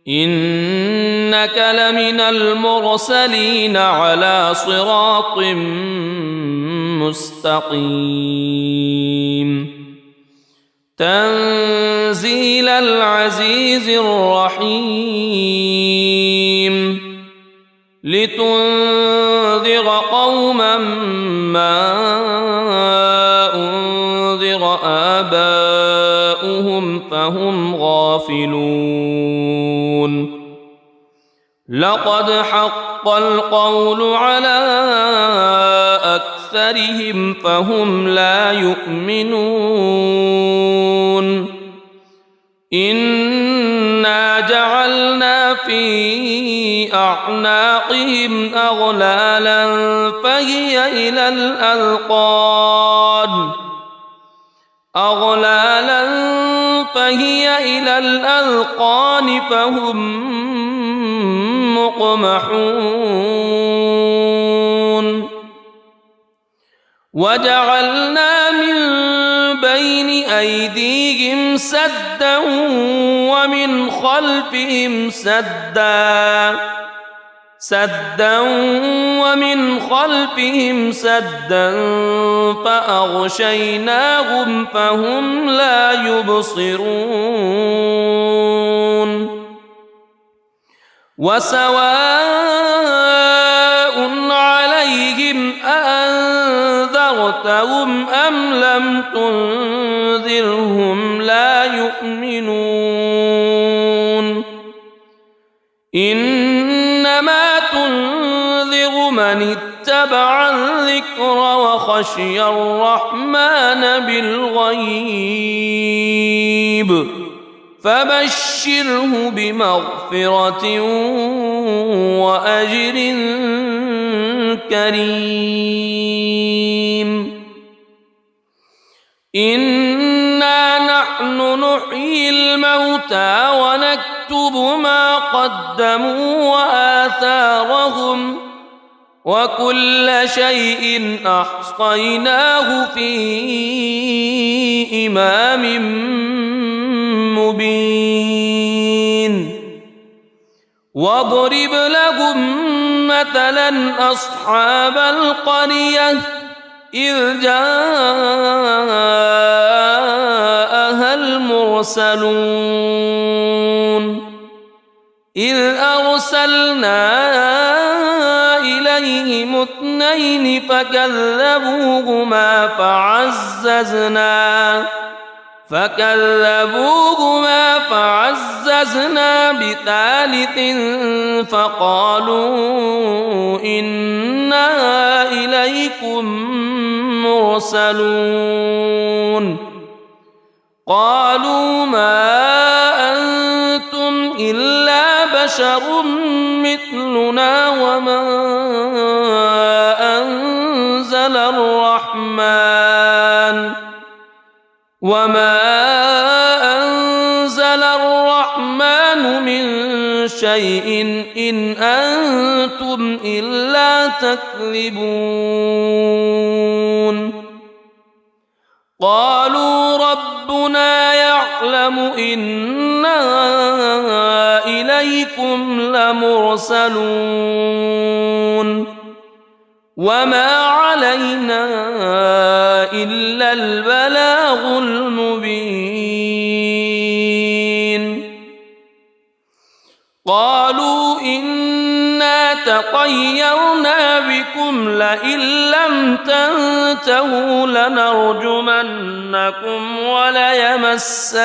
إنك لمن المرسلين على صراط مستقيم تنزيل العزيز الرحيم لتنذر قوما ما أنذر آباؤهم فهم غافلون لقد حق القول على أكثرهم فهم لا يؤمنون إنا جعلنا في أعناقهم أغلالا فهي إلى الأذقان فهم مقمحون وجعلنا من بين أيديهم سدا ومن خلفهم سدا فأغشيناهم فهم لا يبصرون وسواء عليهم أأنذرتهم أم لم تنذرهم لا يؤمنون إنما تنذر من اتبع الذكر وخشي الرحمن بالغيب فبشره بمغفرة وأجر كريم إنا نحن نحيي الموتى ونكتب ما قدموا وآثارهم وكل شيء أحصيناه في إمام مبين واضرب لهم مثلا أصحاب القرية إذ جاءها المرسلون إذ أرسلنا إليهم اثنين فكذبوهما فعززنا بثالث فقالوا إنا إليكم مرسلون قالوا ما أنتم إلا بشر مثلنا وما أنزل الرحمن من شيء إن أنتم إلا تكذبون قالوا ربنا ما يعلم إنا إليكم لمرسلون وما علينا إلا البلاغ المبين قالوا إنا تطيرنا بكم لئن لم تنتهوا لنرجمنكم وليمسنكم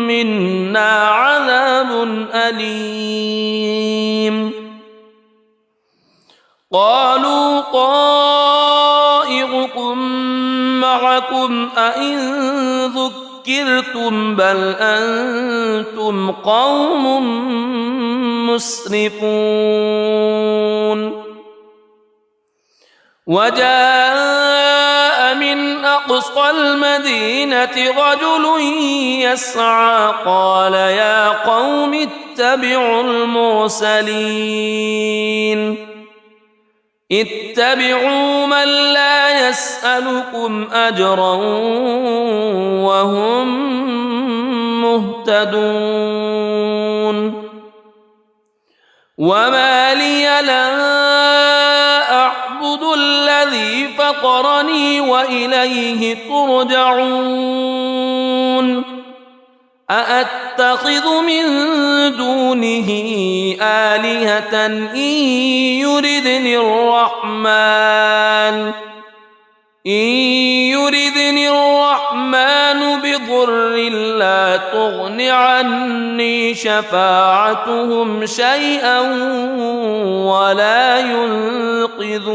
منا عذاب أليم قالوا طائركم معكم أئن ذكرتم بل أنتم قوم مسرفون وجاء من أقصى المدينة رجل يسعى قال يا قوم اتبعوا اتبعوا من لا يسألكم أجرا وهم مهتدون وما لي لا أعبد الذي فطرني وإليه ترجعون أأتخذ من دونه آلهة إن يردني الرحمن بضر لا تغن عني شفاعتهم شيئا ولا ينقذون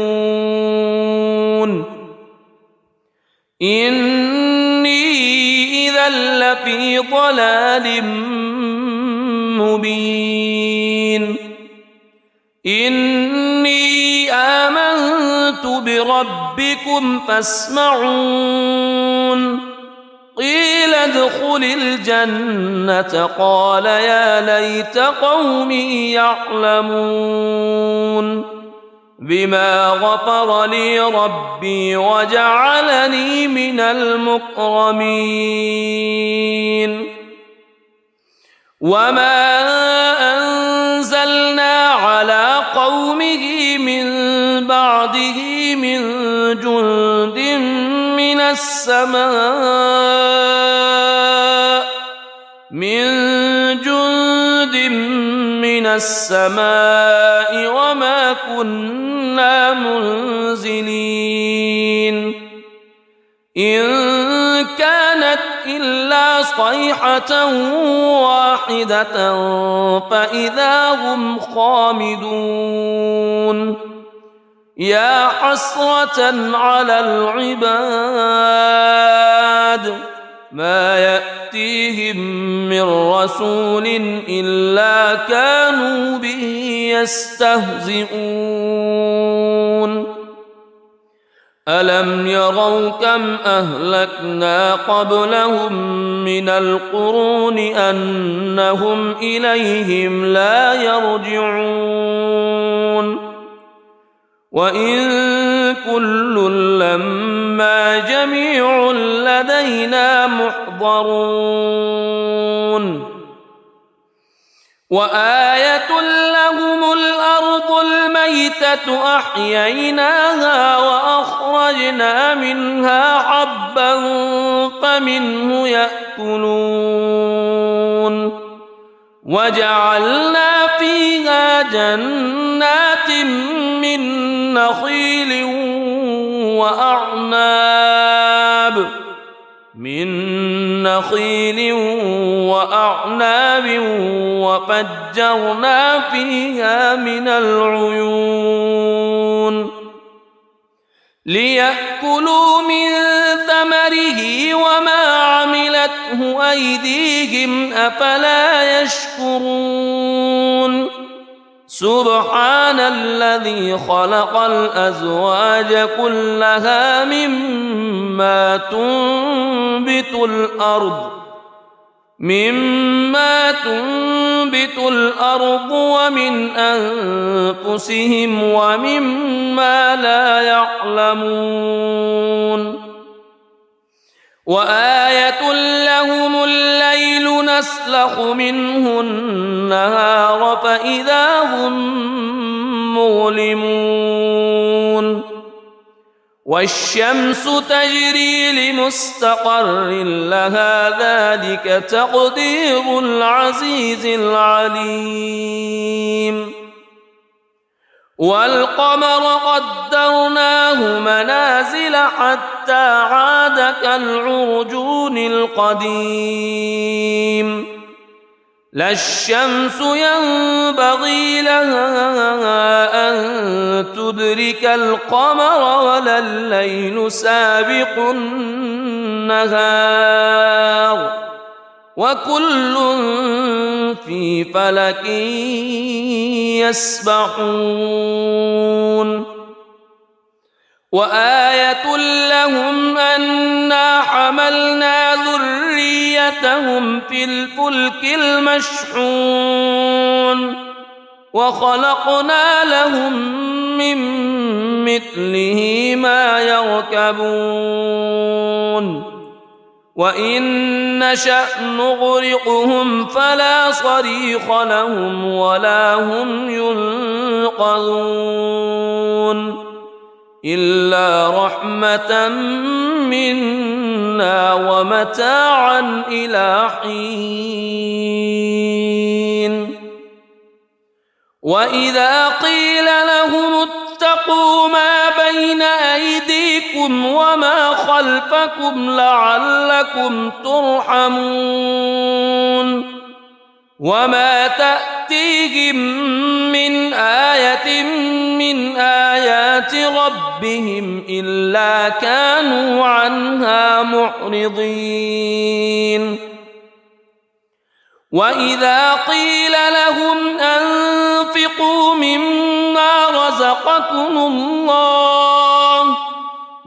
إني إذا لفي ضلال مبين إني آمنت بربكم فاسمعون قيل ادخل الجنة قال يا ليت قومي يعلمون بما غفر لي ربي وجعلني من المكرمين وما أنزلنا على قومه من بعده من جند من السماء وما كنا منزلين إن كانت إلا صيحة واحدة فإذا هم خامدون يا حسرة على العباد ما يأتيهم من رسول إلا كانوا به يستهزئون ألم يروا كم أهلكنا قبلهم من القرون أنهم إليهم لا يرجعون وإن كل لما جميع لدينا محضرون وآية لهم الأرض الميتة أحييناها وأخرجنا منها حبا فمنه يأكلون وجعلنا فيها جنات من نخيل وأعناب وفجرنا فيها من العيون ليأكلوا من ثمره وما عملته أيديهم أفلا يشكرون سبحان الذي خلق الأزواج كلها مما تنبت الأرض مما تنبت الأرض ومن أنفسهم ومما لا يعلمون وآية لهم الليل نسلخ منه النهار فإذا هم مظلمون والشمس تجري لمستقر لها ذلك تقدير العزيز العليم والقمر قدرناه منازل حتى عاد كالعرجون القديم لا الشمس ينبغي لها أن تدرك القمر ولا الليل سابق النهار وكل في فلك يسبحون وآية لهم أنا حملنا ذريتهم في الفلك المشحون وخلقنا لهم من مثله ما يركبون وإن نشأ نغرقهم فلا صريخ لهم ولا هم ينقذون إلا رحمة منا ومتاعا إلى حين وإذا قيل لهم اتقوا ما بين أيديكم وما خلفكم لعلكم ترحمون وما تأتيهم من آية من آيات ربهم إلا كانوا عنها معرضين وإذا قيل لهم أنفقوا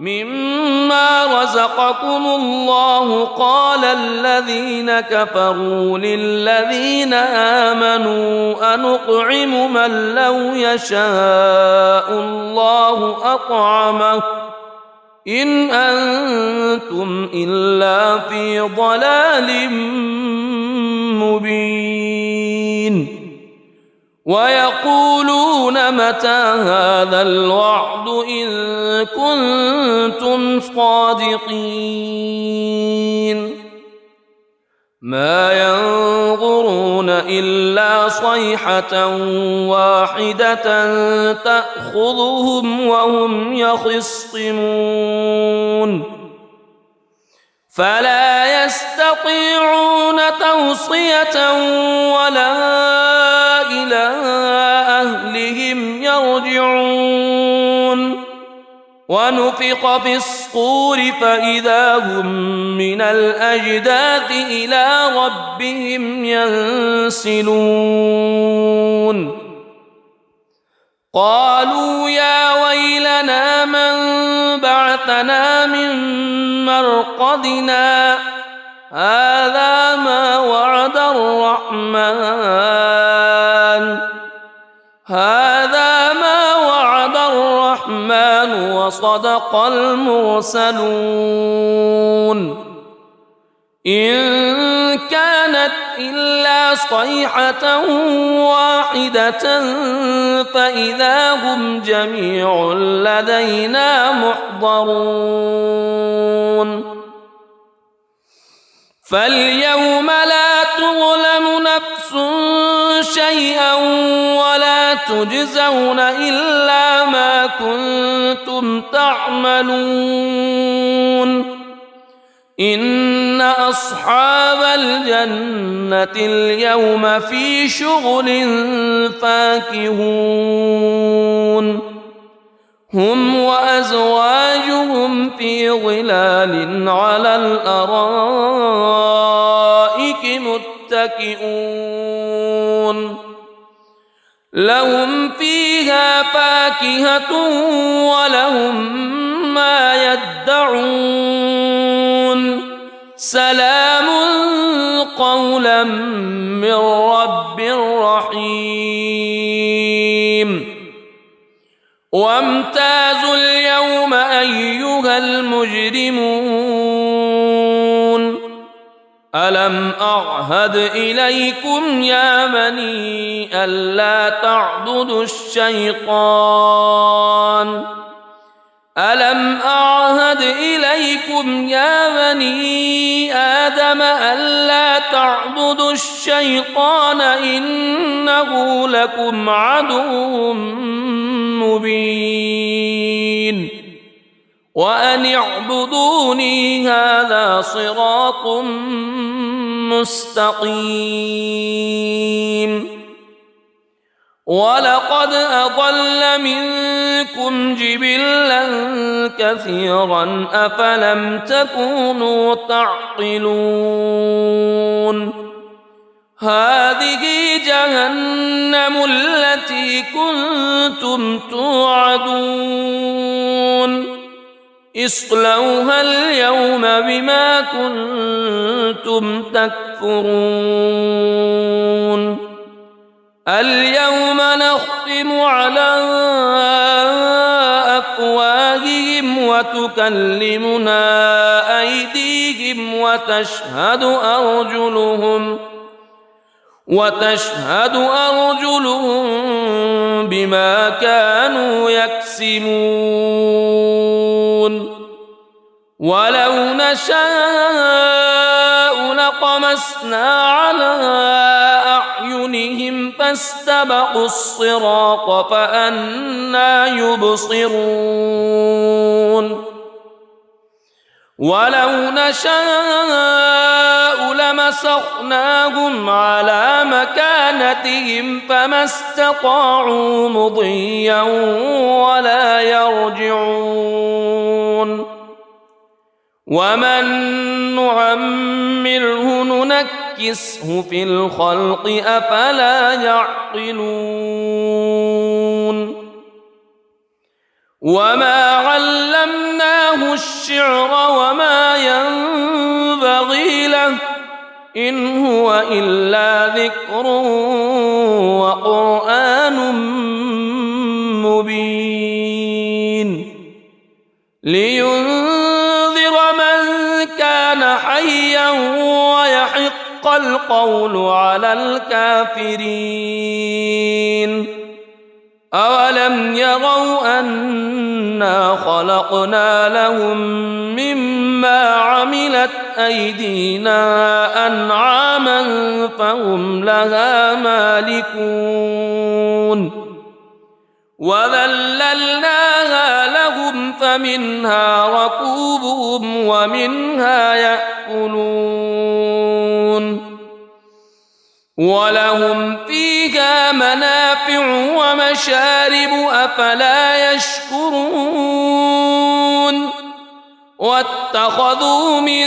مما رزقكم الله قال الذين كفروا للذين آمنوا أنطعم من لو يشاء الله أطعمه إن أنتم إلا في ضلال مبين ويقولون متى هذا الوعد إن كنتم صادقين ما ينظرون إلا صيحة واحدة تأخذهم وهم يخصمون فلا يستطيعون توصية ولا إلى أهلهم يرجعون ونفخ في الصور فإذا هم من الأجداث إلى ربهم ينسلون قالوا يا ويلنا من بعثنا من مرقدنا هذا ما وعد الرحمن وصدق المرسلون إن كانت إلا صيحة واحدة فإذا هم جميع لدينا محضرون فاليوم لا تظلم نفس شيئا ولا تجزون إلا ما كنتم تعملون إن أصحاب الجنة اليوم في شغل فاكهون هم وأزواجهم في ظلال على الأرائك متكئون لهم فيها فاكهة ولهم ما يدعون سلام قولا من رب رحيم وامتازوا اليوم أيها المجرمون ألم أعهد إليكم يا بني ألا تعبدوا الشيطان ألم أعهد إليكم يا بني آدم ألا تعبدوا الشيطان إنه لكم عدو مبين وأن اعبدوني هذا صراط مستقيم ولقد أضل منكم جبلا كثيرا أفلم تكونوا تعقلون هذه جهنم التي كنتم توعدون اصلوها اليوم بما كنتم تكفرون اليوم نختم على أفواههم وتكلمنا أيديهم وتشهد أرجلهم بما كانوا يكسبون ولو نشاء لطمسنا على أعينهم فاستبقوا الصراط فأنى يبصرون ولو نشاء لمسخناهم على مكانتهم فما استطاعوا مضيا ولا يرجعون ومن نعمره ننكسه في الخلق أفلا يعقلون وما علمناه الشعر وما ينبغي له إن هو إلا ذكر وقرآن مبين لينذر من كان حيا ويحق القول على الكافرين أولم يروا أنا خلقنا لهم مما عملت أيدينا أنعاما فهم لها مالكون وذللناها لهم فمنها ركوبهم ومنها يأكلون ولهم فيها منافع ومشارب أفلا يشكرون واتخذوا من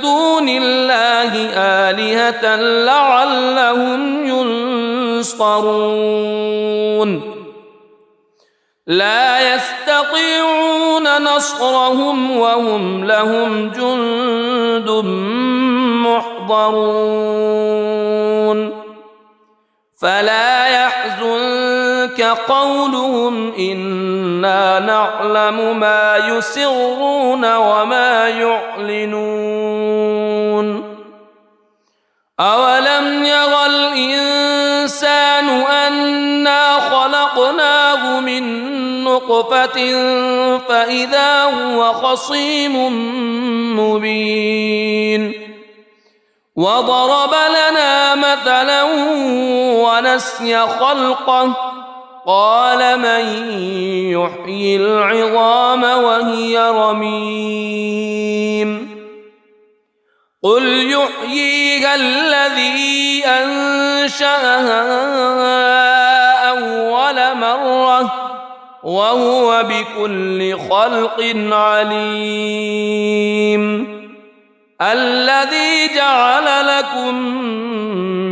دون الله آلهة لعلهم ينصرون لا يستطيعون نصرهم وهم لهم جند محضرون فلا يحزنك قولهم إنا نعلم ما يسرون وما يعلنون أولم يرى الإنسان أنا خلقناه من نطفة فإذا هو خصيم مبين وضرب لنا مثلا ونسي خلقه قال من يحيي العظام وهي رميم قل يحييها الذي أنشأها أول مرة وهو بكل خلق عليم الذي جعل لكم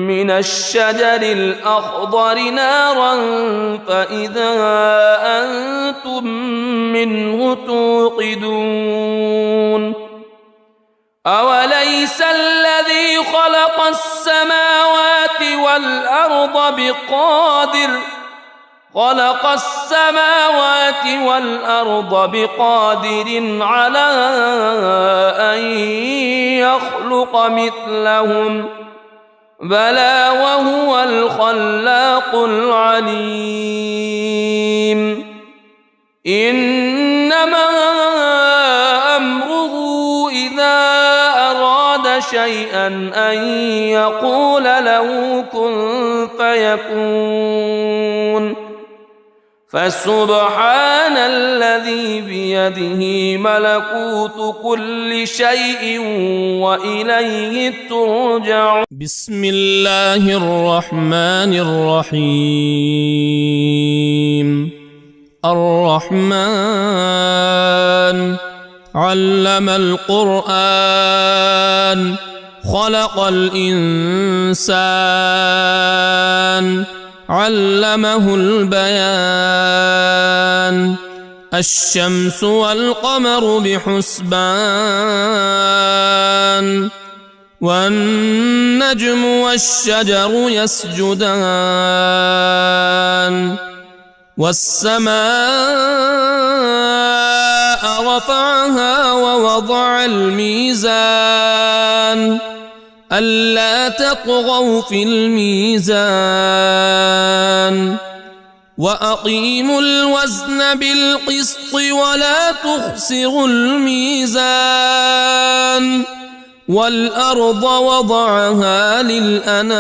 من الشجر الأخضر نارا فإذا أنتم منه توقدون أوليس الذي خلق السماوات والأرض بقادر على أن يخلق مثلهم بلى وهو الخلاق العليم إنما أمره إذا أراد شيئا أن يقول له كن فيكون فسبحان الذي بيده ملكوت كل شيء وإليه ترجعون. بسم الله الرحمن الرحيم. الرحمن علم القرآن خلق الإنسان علمه البيان الشمس والقمر بحسبان والنجم والشجر يسجدان والسماء رفعها ووضع الميزان ألا تطغوا في الميزان وأقيموا الوزن بالقسط ولا تخسروا الميزان والأرض وضعها للأنام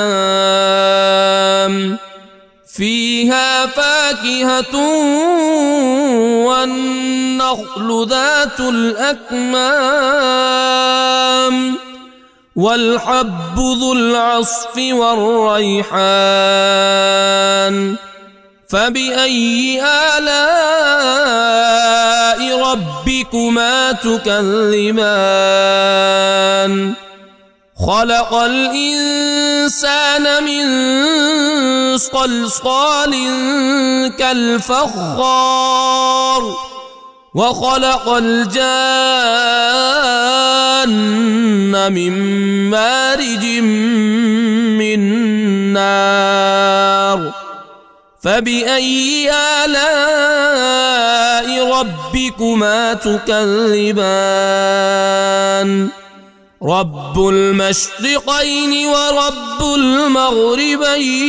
فيها فاكهة والنخل ذات الأكمام والحب ذو العصف والريحان فبأي آلاء ربكما تكذبان خلق الإنسان من صلصال كالفخار وخلق الجان من مارج من نار فبأي آلاء ربكما تكذبان رب المشرقين ورب المغربين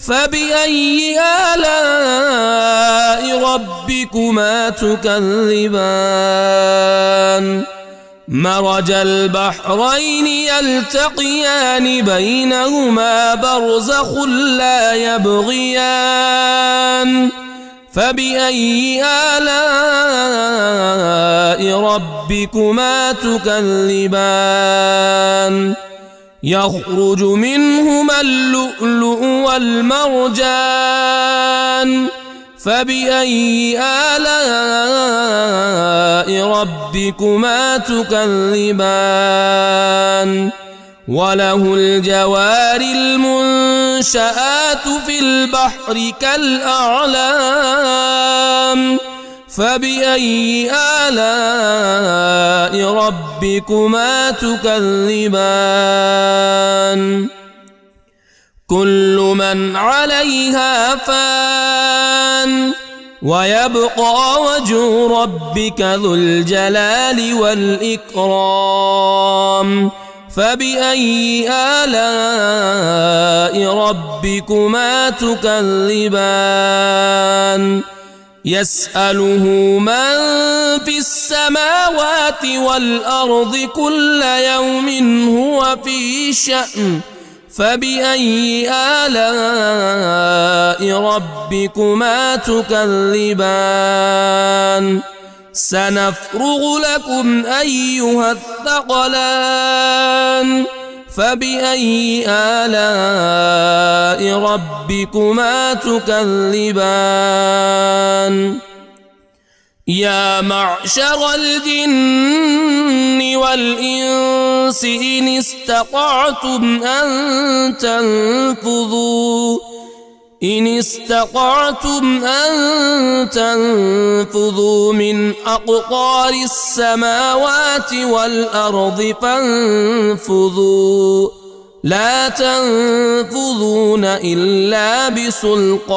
فبأي آلاء ربكما تكذبان مرج البحرين يلتقيان بينهما برزخ لا يبغيان فبأي آلاء ربكما تكذبان يخرج منهما اللؤلؤ والمرجان فبأي آلاء ربكما تكذبان وله الجوار المنشآت في البحر كالأعلام فبأي آلاء ربكما تكذبان كل من عليها فان ويبقى وجه ربك ذو الجلال والإكرام فبأي آلاء ربكما تكذبان يسأله من في السماوات والأرض كل يوم هو في شأن فبأي آلاء ربكما تكذبان سنفرغ لكم أيها الثقلان فبأي آلاء ربكما تكذبان يا معشر الجن والإنس إن استطعتم أن إن استطعتم أن تنفذوا من أقطار السماوات والأرض فانفذوا لا تنفذون إلا بسلطان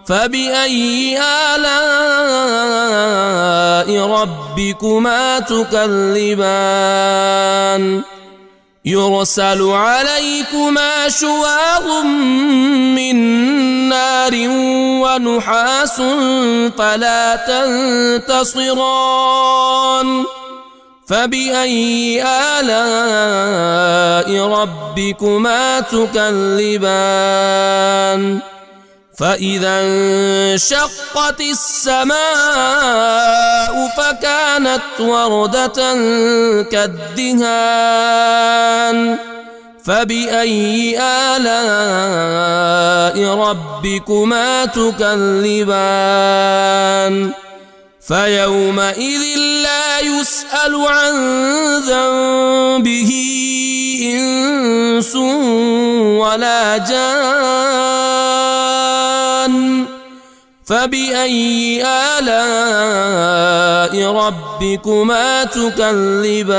فبأي آلاء ربكما تكذبان يرسل عليكما شواظ من نار ونحاس فلا تنتصران فبأي آلاء ربكما تكذبان فإذا انشقت السماء فكانت وردة كالدهان فبأي آلاء ربكما تكذبان فيومئذ لا يسأل عن ذنبه إنس ولا جان فبأي آلاء ربكما تكذبان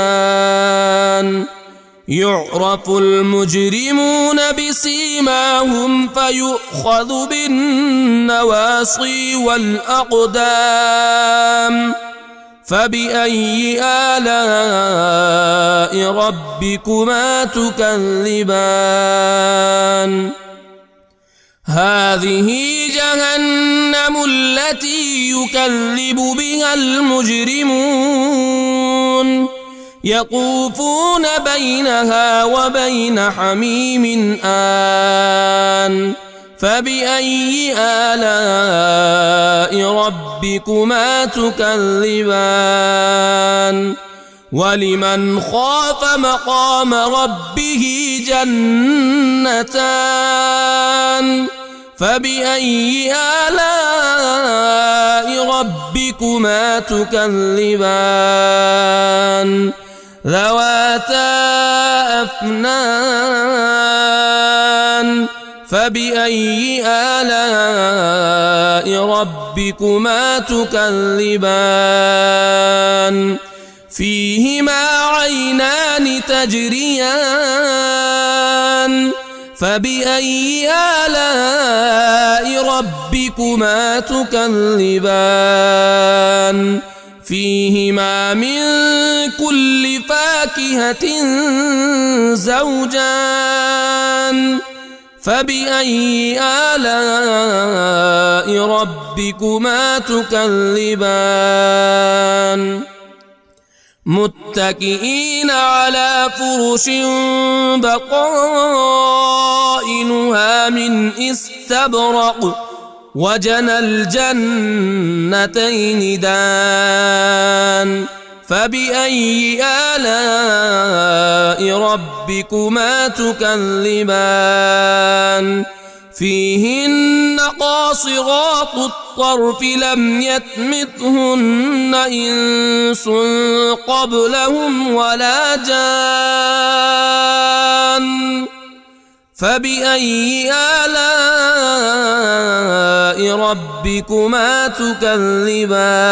يعرف المجرمون بسيماهم فيؤخذ بالنواصي والأقدام فبأي آلاء ربكما تكذبان هذه جهنم التي يكذب بها المجرمون يطوفون بينها وبين حميم آن فبأي آلاء ربكما تكذبان ولمن خاف مقام ربه جنتان فبأي آلاء ربكما تكذبان ذواتا أفنان فبأي آلاء ربكما تكذبان فيهما عينان تجريان فبأي آلاء ربكما تكذبان فيهما من كل فاكهة زوجان فبأي آلاء ربكما تكذبان متكئين على فرش بطائنها من استبرق وجنى الجنتين دان فبأي آلاء ربكما تكذبان فيهن قاصرات الطرف لم يطمثهن إنس قبلهم ولا جان فبأي آلاء ربكما تكذبان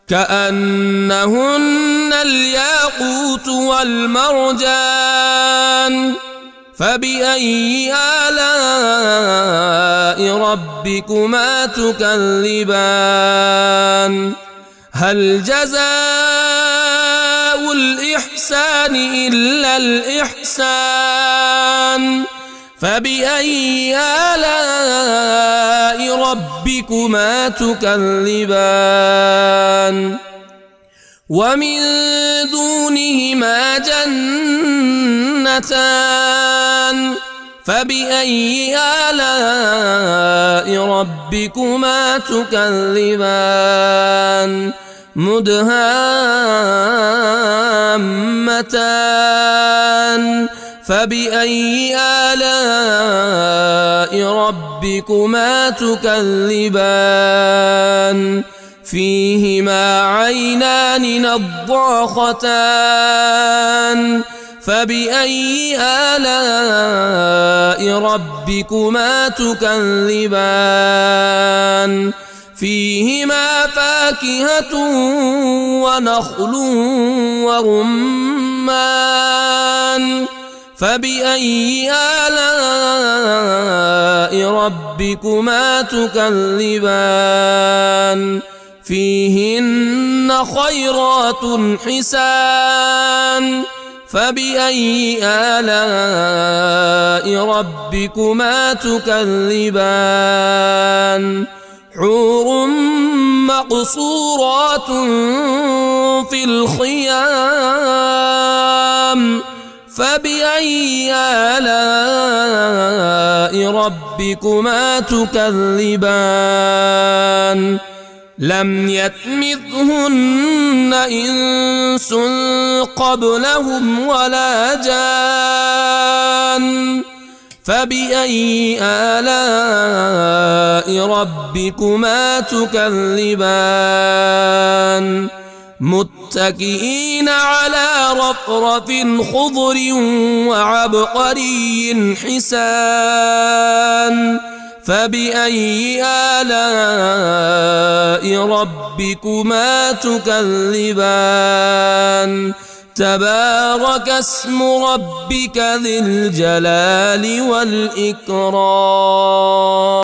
كأنهن الياقوت والمرجان فبأي آلاء ربكما تكذبان هل جزاء الإحسان إلا الإحسان فبأي آلاء ربكما تكذبان ومن دونهما جنتان فبأي آلاء ربكما تكذبان مدهامتان فبأي آلاء ربكما تكذبان فيهما عينان نضاختان فبأي آلاء ربكما تكذبان فيهما فاكهة ونخل ورمان فبأي آلاء ربكما تكذبان فيهن خيرات حسان فبأي آلاء ربكما تكذبان حور مقصورات في الخيام فبأي آلاء ربكما تكذبان لم يطمثهن إنس قبلهم ولا جان فبأي آلاء ربكما تكذبان متكئين على رفرف خضر وعبقري حسان فبأي آلاء ربكما تكذبان تبارك اسم ربك ذي الجلال والإكرام